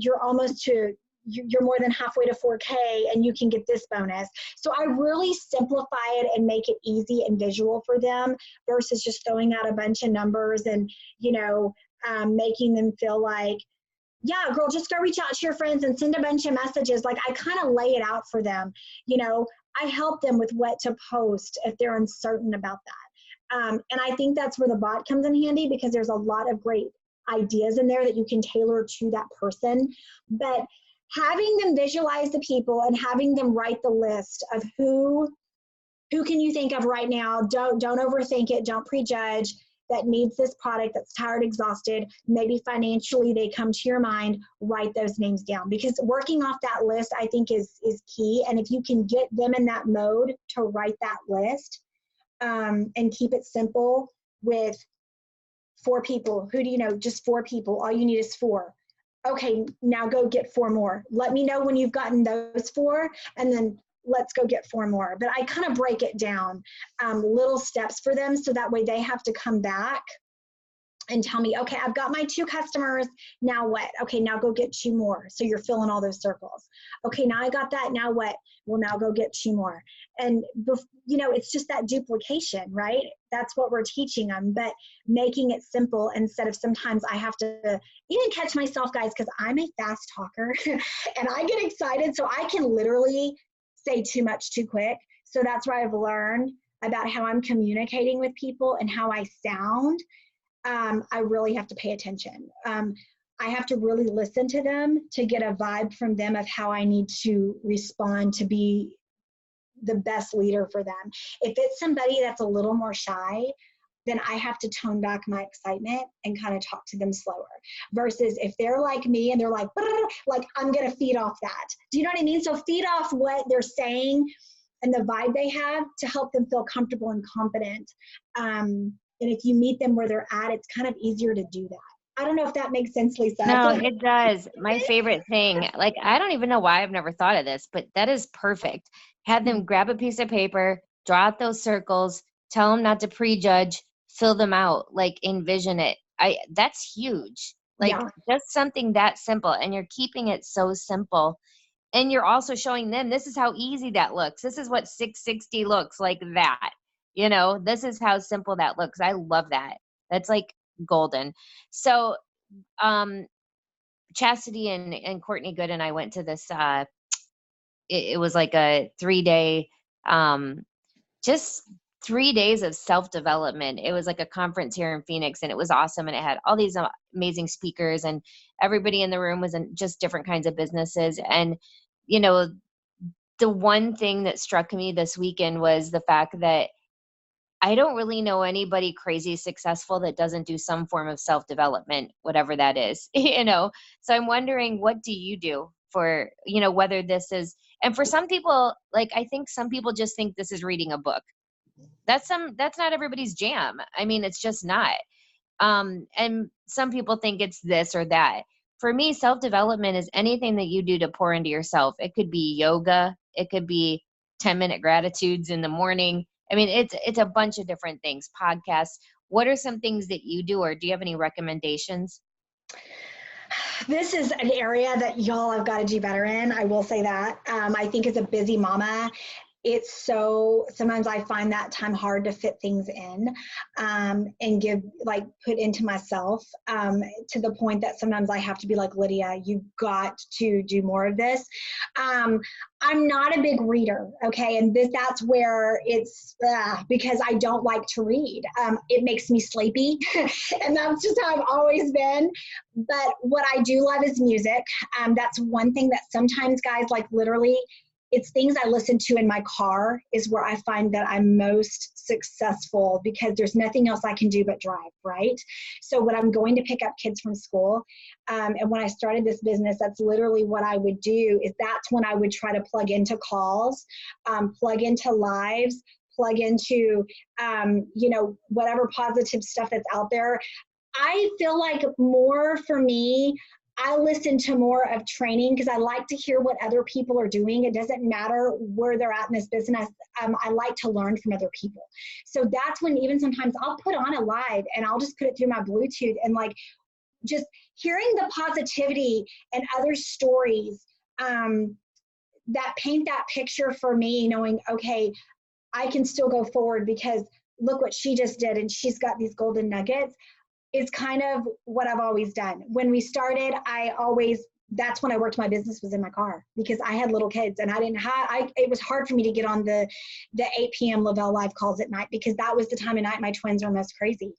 more than halfway to 4K and you can get this bonus. So I really simplify it and make it easy and visual for them versus just throwing out a bunch of numbers and, making them feel like, yeah, girl, just go reach out to your friends and send a bunch of messages. Like, I kind of lay it out for them. I help them with what to post if they're uncertain about that. And I think that's where the bot comes in handy, because there's a lot of great ideas in there that you can tailor to that person. But having them visualize the people and having them write the list of who can you think of right now, don't overthink it, don't prejudge, that needs this product, that's tired, exhausted, maybe financially they come to your mind, write those names down, because working off that list I think is key. And if you can get them in that mode to write that list, and keep it simple with 4 people. Who do you know? Just 4 people. All you need is 4. Okay, now go get 4 more. Let me know when you've gotten those 4, and then let's go get 4 more. But I kind of break it down, little steps for them, so that way they have to come back and tell me, okay, I've got my 2 customers, now what? Okay, now go get 2 more. So you're filling all those circles. Okay, now I got that, now what? Well, now go get 2 more. And, you know, it's just that duplication, right? That's what we're teaching them, but making it simple instead of, sometimes I have to even catch myself, guys, because I'm a fast talker and I get excited, so I can literally say too much too quick. So that's where I've learned about how I'm communicating with people and how I sound. I really have to pay attention. I have to really listen to them to get a vibe from them of how I need to respond to be the best leader for them. If it's somebody that's a little more shy, then I have to tone back my excitement and kind of talk to them slower. Versus if they're like me and they're like I'm going to feed off that. Do you know what I mean? So feed off what they're saying and the vibe they have to help them feel comfortable and confident. And if you meet them where they're at, it's kind of easier to do that. I don't know if that makes sense, Lisa. No, it does. My favorite thing, like, I don't even know why I've never thought of this, but that is perfect. Have them grab a piece of paper, draw out those circles, tell them not to prejudge, fill them out, like, envision it. That's huge. Like, Yeah. just something that simple, and you're keeping it so simple. And you're also showing them, this is how easy that looks. This is what 660 looks like, that. You know, this is how simple that looks. I love that. That's like golden. So, Chastity and Courtney Good and I went to this, it was like a 3-day, just 3 days of self-development. It was like a conference here in Phoenix, and it was awesome. And it had all these amazing speakers, and everybody in the room was in just different kinds of businesses. And, you know, the one thing that struck me this weekend was the fact that I don't really know anybody crazy successful that doesn't do some form of self-development, whatever that is, you know? So I'm wondering, what do you do for, you know, whether this is, and for some people, like, I think some people just think this is reading a book. That's not everybody's jam. I mean, it's just not. And some people think it's this or that. For me, self-development is anything that you do to pour into yourself. It could be yoga. It could be 10-minute gratitudes in the morning. I mean, it's a bunch of different things, podcasts. What are some things that you do, or do you have any recommendations? This is an area that y'all have got to do better in. I will say that. I think as a busy mama, it's so, sometimes I find that time hard to fit things in, and give, like, put into myself, to the point that sometimes I have to be like, Lydia, you've got to do more of this. I'm not a big reader, okay, and that's where it's, because I don't like to read. It makes me sleepy, and that's just how I've always been. But what I do love is music. That's one thing that sometimes, guys, like, literally, it's things I listen to in my car is where I find that I'm most successful, because there's nothing else I can do but drive, right? So when I'm going to pick up kids from school, and when I started this business, that's literally what I would do, is that's when I would try to plug into calls, plug into lives, plug into, you know, whatever positive stuff that's out there. I feel like more for me, I listen to more of training, because I like to hear what other people are doing. It doesn't matter where they're at in this business. I like to learn from other people. So that's when, even sometimes I'll put on a live and I'll just put it through my Bluetooth, and, like, just hearing the positivity and other stories, that paint that picture for me, knowing, okay, I can still go forward because look what she just did, and she's got these golden nuggets. Is kind of what I've always done. When we started, I always that's when I worked my business was in my car because I had little kids and it was hard for me to get on the 8 p.m. Lavelle live calls at night because that was the time of night my twins are most crazy.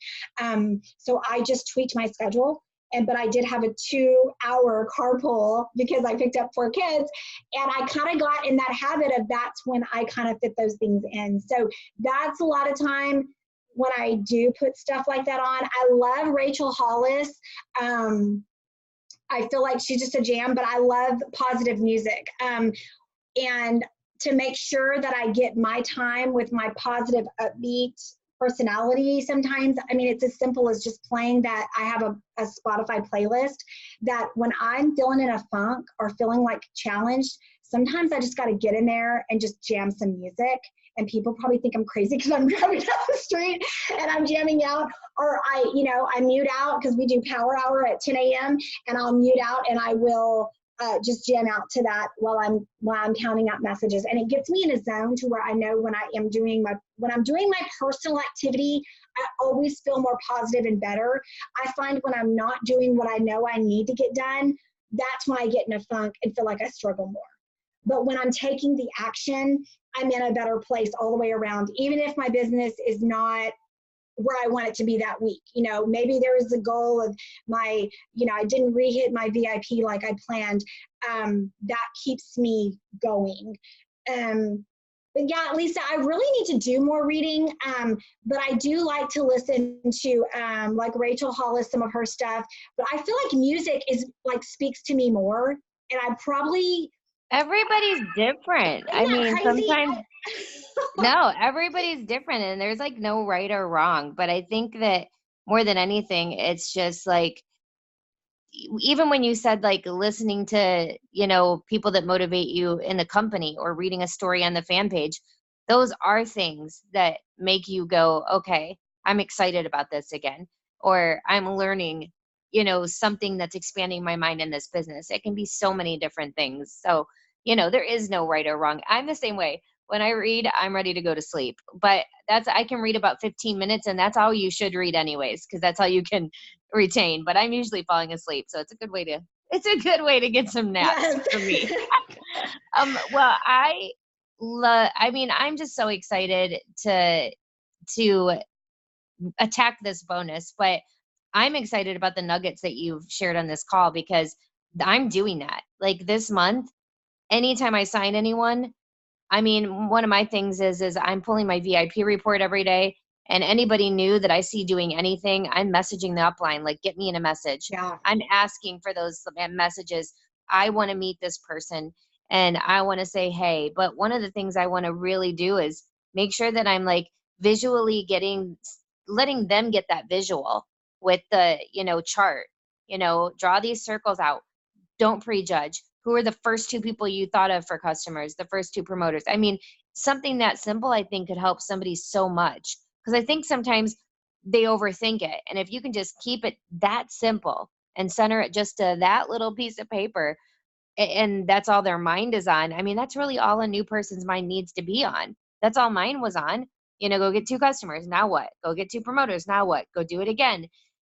So I just tweaked my schedule. But I did have a 2-hour carpool because I picked up 4 kids, and I kind of got in that habit of that's when I kind of fit those things in. So that's a lot of time when I do put stuff like that on. I love Rachel Hollis. I feel like she's just a jam, but I love positive music. And to make sure that I get my time with my positive, upbeat personality sometimes, I mean, it's as simple as just playing that. I have a Spotify playlist that when I'm feeling in a funk or feeling like challenged, sometimes I just got to get in there and just jam some music. And people probably think I'm crazy because I'm driving down the street and I'm jamming out, or I mute out because we do power hour at 10 a.m. and I'll mute out and I will just jam out to that while I'm counting out messages. And it gets me in a zone to where I know when I'm doing my personal activity, I always feel more positive and better. I find when I'm not doing what I know I need to get done, that's when I get in a funk and feel like I struggle more. But when I'm taking the action, I'm in a better place all the way around, even if my business is not where I want it to be that week. Maybe there is a goal of I didn't re-hit my VIP like I planned. That keeps me going. But yeah, Lisa, I really need to do more reading. But I do like to listen to like Rachel Hollis, some of her stuff. But I feel like music is speaks to me more. And I probably Everybody's different. I mean, crazy? sometimes no, everybody's different and there's no right or wrong. But I think that more than anything, it's just even when you said listening to, people that motivate you in the company or reading a story on the fan page, those are things that make you go, okay, I'm excited about this again, or I'm learning, something that's expanding my mind in this business. It can be so many different things. So, there is no right or wrong. I'm the same way. When I read, I'm ready to go to sleep, but I can read about 15 minutes and that's all you should read anyways, because that's all you can retain. But I'm usually falling asleep. So it's a good way to get some naps for me. Well, I mean, I'm just so excited to attack this bonus, but I'm excited about the nuggets that you've shared on this call because I'm doing that. This month, anytime I sign anyone, I mean, one of my things is I'm pulling my VIP report every day, and anybody new that I see doing anything, I'm messaging the upline, get me in a message. Yeah. I'm asking for those messages. I want to meet this person and I want to say, hey, but one of the things I want to really do is make sure that I'm visually letting them get that visual with the, chart, draw these circles out. Don't prejudge. Who are the first 2 people you thought of for customers, the first 2 promoters? I mean, something that simple, I think, could help somebody so much. Because I think sometimes they overthink it. And if you can just keep it that simple and center it just to that little piece of paper, and that's all their mind is on, I mean, that's really all a new person's mind needs to be on. That's all mine was on. Go get 2 customers. Now what? Go get 2 promoters. Now what? Go do it again.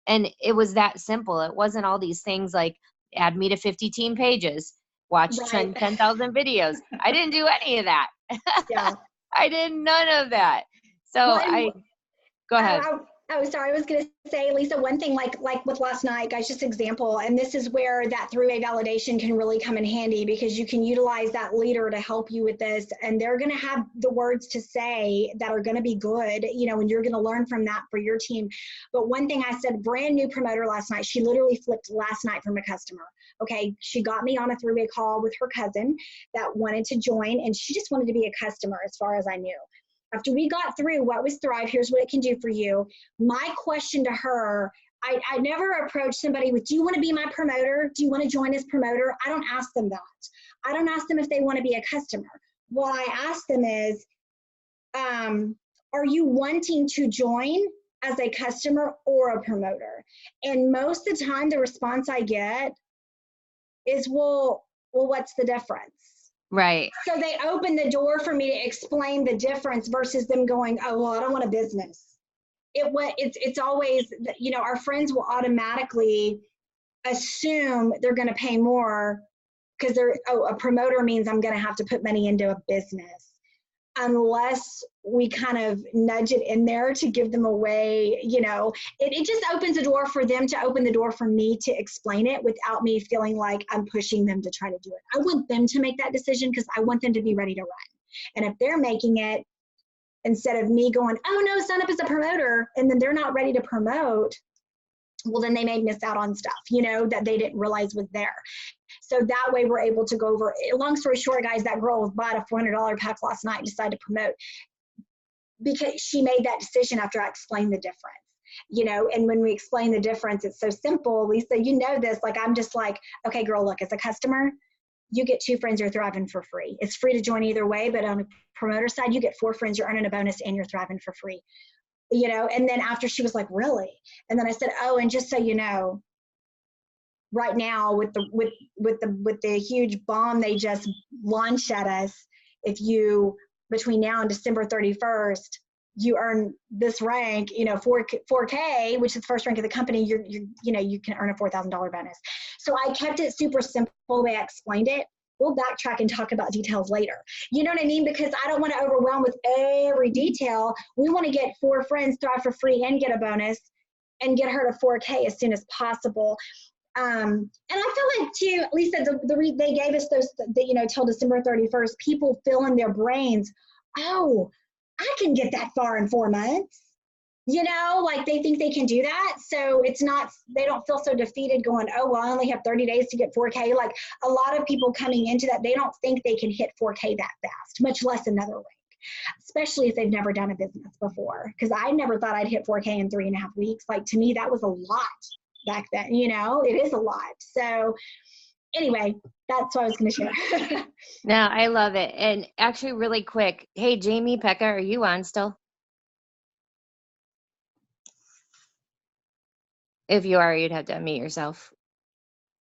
And it was that simple. It wasn't all these things like add me to 50 team pages, watch Right. 10,000 videos. I didn't do any of that. Yeah. I did none of that. So go ahead. I was sorry. I was going to say, Lisa, one thing like with last night, guys, just example, and this is where that three-way validation can really come in handy because you can utilize that leader to help you with this, and they're going to have the words to say that are going to be good, and you're going to learn from that for your team. But one thing I said, brand new promoter last night, she literally flipped last night from a customer. Okay, she got me on a three-way call with her cousin that wanted to join, and she just wanted to be a customer as far as I knew. After we got through what was Thrive, here's what it can do for you. My question to her, I never approach somebody with, do you want to be my promoter? Do you want to join as promoter? I don't ask them that. I don't ask them if they want to be a customer. What I ask them is, are you wanting to join as a customer or a promoter? And most of the time, the response I get is, well, what's the difference? Right. So they open the door for me to explain the difference versus them going, oh, well, I don't want a business. It's always, our friends will automatically assume they're going to pay more because a promoter means I'm going to have to put money into a business, unless we kind of nudge it in there to give them a way, it just opens the door for them to open the door for me to explain it without me feeling like I'm pushing them to try to do it. I want them to make that decision because I want them to be ready to run. And if they're making it, instead of me going, oh no, sign up as a promoter, and then they're not ready to promote, well, then they may miss out on stuff, that they didn't realize was there. So that way we're able to go over, long story short, guys, that girl bought a $400 pack last night and decided to promote because she made that decision after I explained the difference. And when we explain the difference, it's so simple. Lisa, this, like, I'm just like, okay, girl, look, as a customer, you get 2 friends, you're thriving for free. It's free to join either way, but on the promoter side, you get 4 friends, you're earning a bonus and you're thriving for free. And then after she was like, really? And then I said, oh, and just so you know, right now with the huge bomb they just launched at us, if you between now and December 31st, you earn this rank, 4K, which is the first rank of the company, you can earn a $4,000 bonus. So I kept it super simple the way I explained it. We'll backtrack and talk about details later. You know what I mean? Because I don't want to overwhelm with every detail. We want to get 4 friends, thrive for free, and get a bonus, and get her to 4K as soon as possible. And I feel like too, Lisa, they gave us those, till December 31st. People feel in their brains, oh, I can get that far in 4 months. Like they think they can do that. So it's not, they don't feel so defeated going, oh, well, I only have 30 days to get 4K. Like a lot of people coming into that, they don't think they can hit 4K that fast, much less another rank, especially if they've never done a business before. Because I never thought I'd hit 4K in 3.5 weeks. Like to me, that was a lot back then, it is a lot. So anyway, that's what I was going to share. No, I love it. And actually really quick, hey, Jamie, Pekka, are you on still? If you are, you'd have to unmute yourself.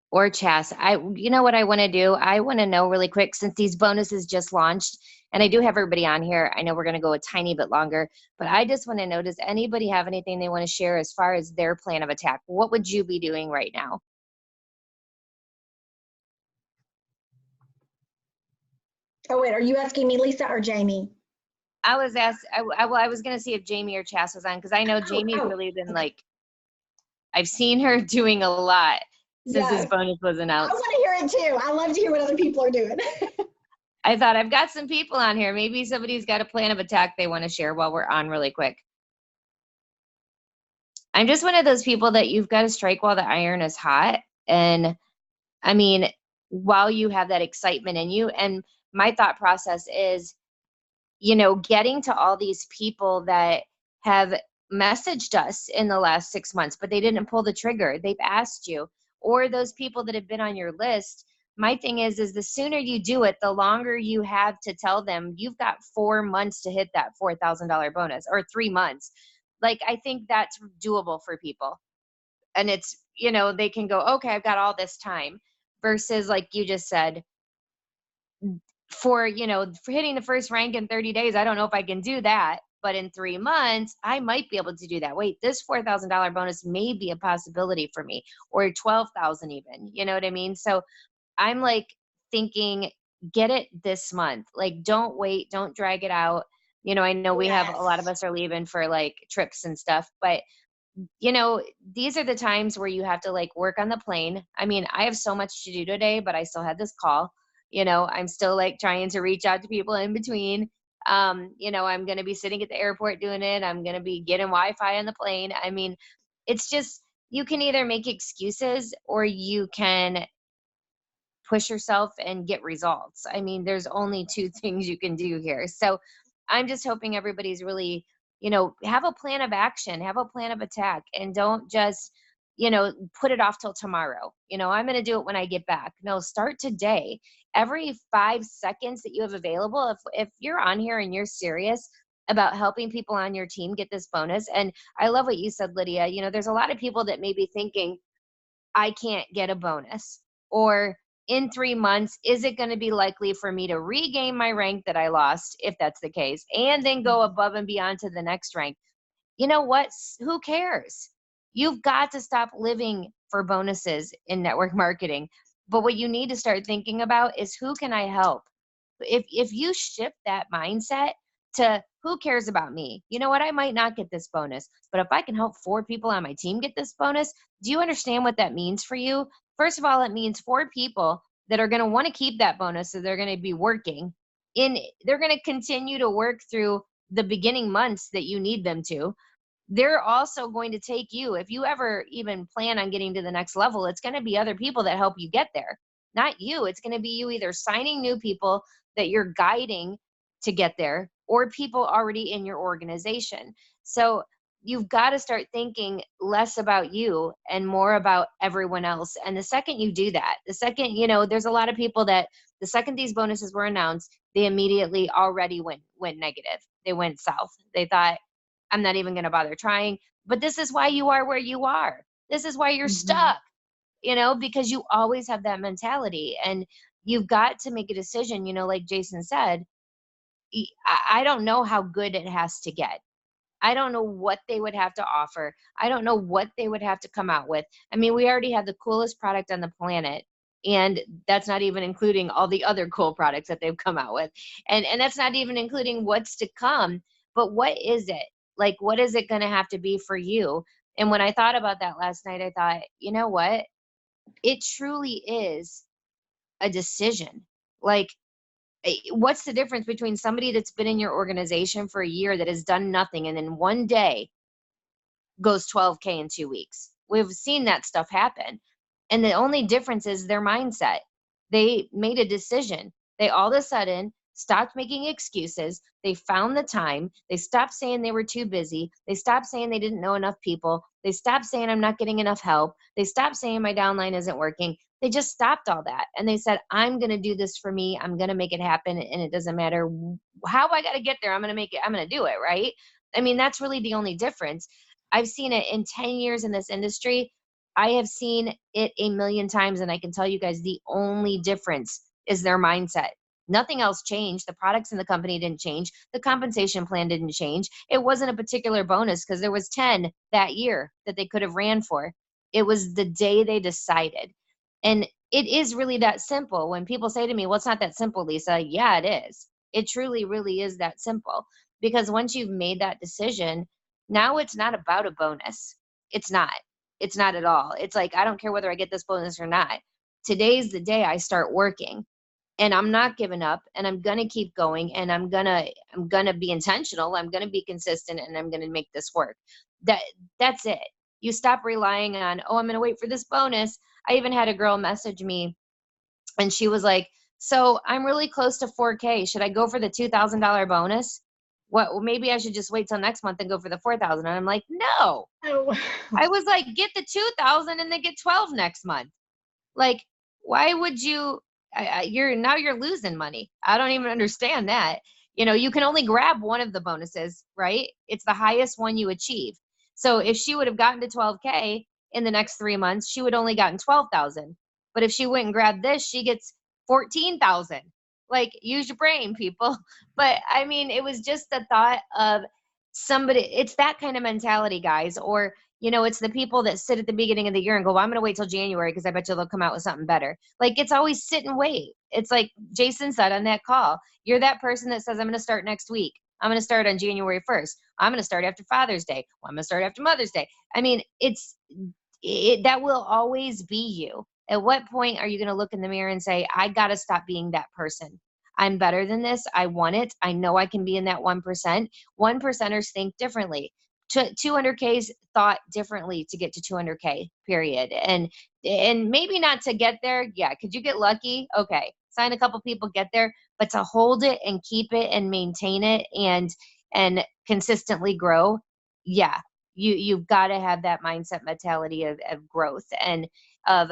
Or Chas. You know what I want to do? I want to know really quick, since these bonuses just launched, and I do have everybody on here. I know we're going to go a tiny bit longer, but I just want to know, does anybody have anything they want to share as far as their plan of attack? What would you be doing right now? Oh, wait, are you asking me, Lisa, or Jamie? I was I was going to see if Jamie or Chas was on, because I know Jamie's really been like, I've seen her doing a lot since this bonus was announced. I want to hear it too. I love to hear what other people are doing. I thought I've got some people on here. Maybe somebody's got a plan of attack they want to share while we're on really quick. I'm just one of those people that you've got to strike while the iron is hot. And I mean, while you have that excitement in you, and my thought process is, getting to all these people that have messaged us in the last 6 months, but they didn't pull the trigger. They've asked you, or those people that have been on your list. My thing is the sooner you do it, the longer you have to tell them you've got 4 months to hit that $4,000 bonus, or 3 months. Like, I think that's doable for people. And it's, they can go, okay, I've got all this time, versus like you just said, for hitting the first rank in 30 days, I don't know if I can do that, but in 3 months, I might be able to do that. Wait, this $4,000 bonus may be a possibility for me, or 12,000 even, you know what I mean? So I'm like thinking, get it this month. Like, don't wait, don't drag it out. I know we have, a lot of us are leaving for like trips and stuff, but these are the times where you have to like work on the plane. I mean, I have so much to do today, but I still had this call. I'm still like trying to reach out to people in between. I'm going to be sitting at the airport doing it. I'm going to be getting Wi-Fi on the plane. I mean, it's just, you can either make excuses or you can push yourself and get results. I mean, there's only 2 things you can do here. So I'm just hoping everybody's really, have a plan of action, have a plan of attack, and don't just, put it off till tomorrow. I'm going to do it when I get back. No, start today. Every 5 seconds that you have available, if you're on here and you're serious about helping people on your team get this bonus. And I love what you said, Lydia. There's a lot of people that may be thinking, I can't get a bonus, or in 3 months, is it going to be likely for me to regain my rank that I lost, if that's the case, and then go above and beyond to the next rank? You know what? Who cares? You've got to stop living for bonuses in network marketing. But what you need to start thinking about is, who can I help? If you shift that mindset to, who cares about me? You know what? I might not get this bonus, but if I can help 4 people on my team get this bonus, do you understand what that means for you? First of all, it means 4 people that are going to want to keep that bonus. So they're going to be working in, they're going to continue to work through the beginning months that you need them to. They're also going to take you, if you ever even plan on getting to the next level, it's going to be other people that help you get there, not you. It's going to be you either signing new people that you're guiding to get there, or people already in your organization. So you've got to start thinking less about you and more about everyone else. And the second you do that, the second, there's a lot of people that the second these bonuses were announced, they immediately already went negative. They went south. They thought, I'm not even going to bother trying. But this is why you are where you are. This is why you're Mm-hmm. stuck, because you always have that mentality. And you've got to make a decision, like Jason said. I don't know how good it has to get. I don't know what they would have to offer. I don't know what they would have to come out with. I mean, we already have the coolest product on the planet. And that's not even including all the other cool products that they've come out with. And that's not even including what's to come. But what is it? Like, what is it going to have to be for you? And when I thought about that last night, I thought, you know what? It truly is a decision. Like, what's the difference between somebody that's been in your organization for a year that has done nothing, and then one day goes 12K in 2 weeks? We've seen that stuff happen. And the only difference is their mindset. They made a decision. They all of a sudden stopped making excuses. They found the time. They stopped saying they were too busy. They stopped saying they didn't know enough people. They stopped saying I'm not getting enough help. They stopped saying my downline isn't working. They just stopped all that. And they said, I'm going to do this for me. I'm going to make it happen. And it doesn't matter how I got to get there. I'm going to make it. I'm going to do it. Right. I mean, that's really the only difference. I've seen it in 10 years in this industry. I have seen it a million times, and I can tell you guys the only difference is their mindset. Nothing else changed. The products in the company didn't change. The compensation plan didn't change. It wasn't a particular bonus because there was 10 that year that they could have ran for. It was the day they decided. And it is really that simple. When people say to me, well, it's not that simple, Lisa. Yeah, it is. It truly, really is that simple. Because once you've made that decision, now it's not about a bonus. It's not. It's not at all. It's like, I don't care whether I get this bonus or not. Today's the day I start working, and I'm not giving up, and I'm going to keep going, and I'm going to be intentional. I'm going to be consistent, and I'm going to make this work. That's it. You stop relying on, oh, I'm going to wait for this bonus. I even had a girl message me, and she was like, so I'm really close to 4K. Should I go for the $2,000 bonus? What, well, maybe I should just wait till next month and go for the 4,000. And I'm like, no. Oh, I was like, get the 2,000 and then get 12 next month. Like, why would you? You're losing money. I don't even understand that. You can only grab one of the bonuses, right? It's the highest one you achieve. So if she would have gotten to 12K in the next 3 months, she would only gotten 12,000. But if she went and grabbed this, she gets 14,000. Like, use your brain, people. But I mean, it was just the thought of somebody. It's that kind of mentality, guys. Or it's the people that sit at the beginning of the year and go, well, I'm going to wait till January because I bet you they'll come out with something better. Like, it's always sit and wait. It's like Jason said on that call. You're that person that says, I'm going to start next week. I'm going to start on January 1st. I'm going to start after Father's Day. Well, I'm going to start after Mother's Day. I mean, that will always be you. At what point are you going to look in the mirror and say, I got to stop being that person? I'm better than this. I want it. I know I can be in that 1%. 1%ers think differently. 200Ks thought differently to get to 200K, period. And maybe not to get there. Yeah. Could you get lucky? Okay. Sign a couple people, get there, but to hold it and keep it and maintain it and consistently grow. Yeah. You've got to have that mindset mentality of growth and of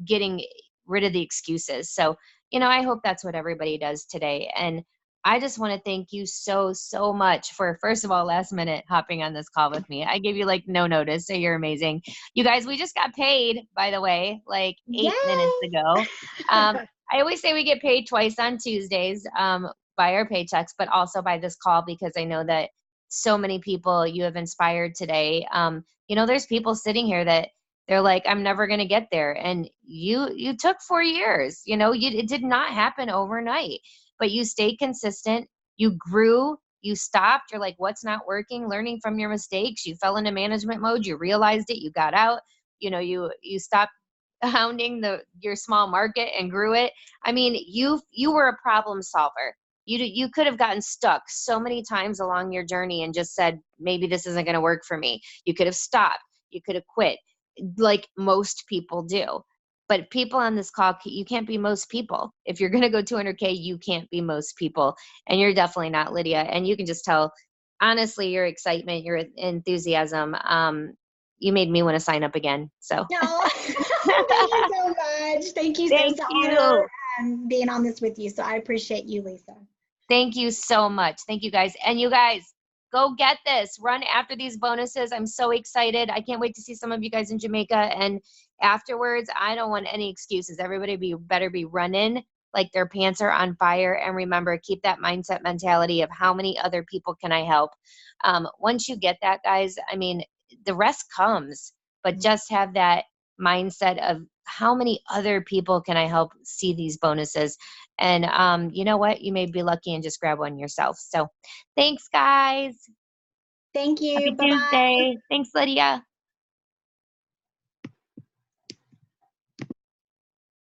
getting rid of the excuses. So, I hope that's what everybody does today. And I just want to thank you so, so much for, first of all, last minute hopping on this call with me. I gave you like no notice, so you're amazing. You guys, we just got paid, by the way, like 8 minutes yay! ago. I always say we get paid twice on Tuesdays by our paychecks, but also by this call, because I know that so many people you have inspired today. There's people sitting here that they're like, I'm never going to get there. And you took 4 years, it did not happen overnight, but you stayed consistent. You grew, you stopped. You're like, what's not working? Learning from your mistakes. You fell into management mode. You realized it. You got out, you stopped hounding your small market and grew it. I mean, you were a problem solver. You could have gotten stuck so many times along your journey and just said, maybe this isn't going to work for me. You could have stopped. You could have quit, like most people do. But people on this call, you can't be most people. If you're going to go 200K, you can't be most people. And you're definitely not, Lydia. And you can just tell, honestly, your excitement, your enthusiasm, you made me want to sign up again. So No, thank you so much. Thank you. thank It's an honor you. being on this with you. So I appreciate you, Lisa. Thank you so much. Thank you guys. And you guys, go get this. Run after these bonuses. I'm so excited. I can't wait to see some of you guys in Jamaica. And afterwards, I don't want any excuses. Everybody better be running like their pants are on fire. And remember, keep that mindset mentality of how many other people can I help? Once you get that, guys, I mean, the rest comes, but just have that mindset of how many other people can I help see these bonuses? And you know what? You may be lucky and just grab one yourself. So thanks, guys. Thank you. Happy Bye bye. Tuesday. Thanks, Lydia.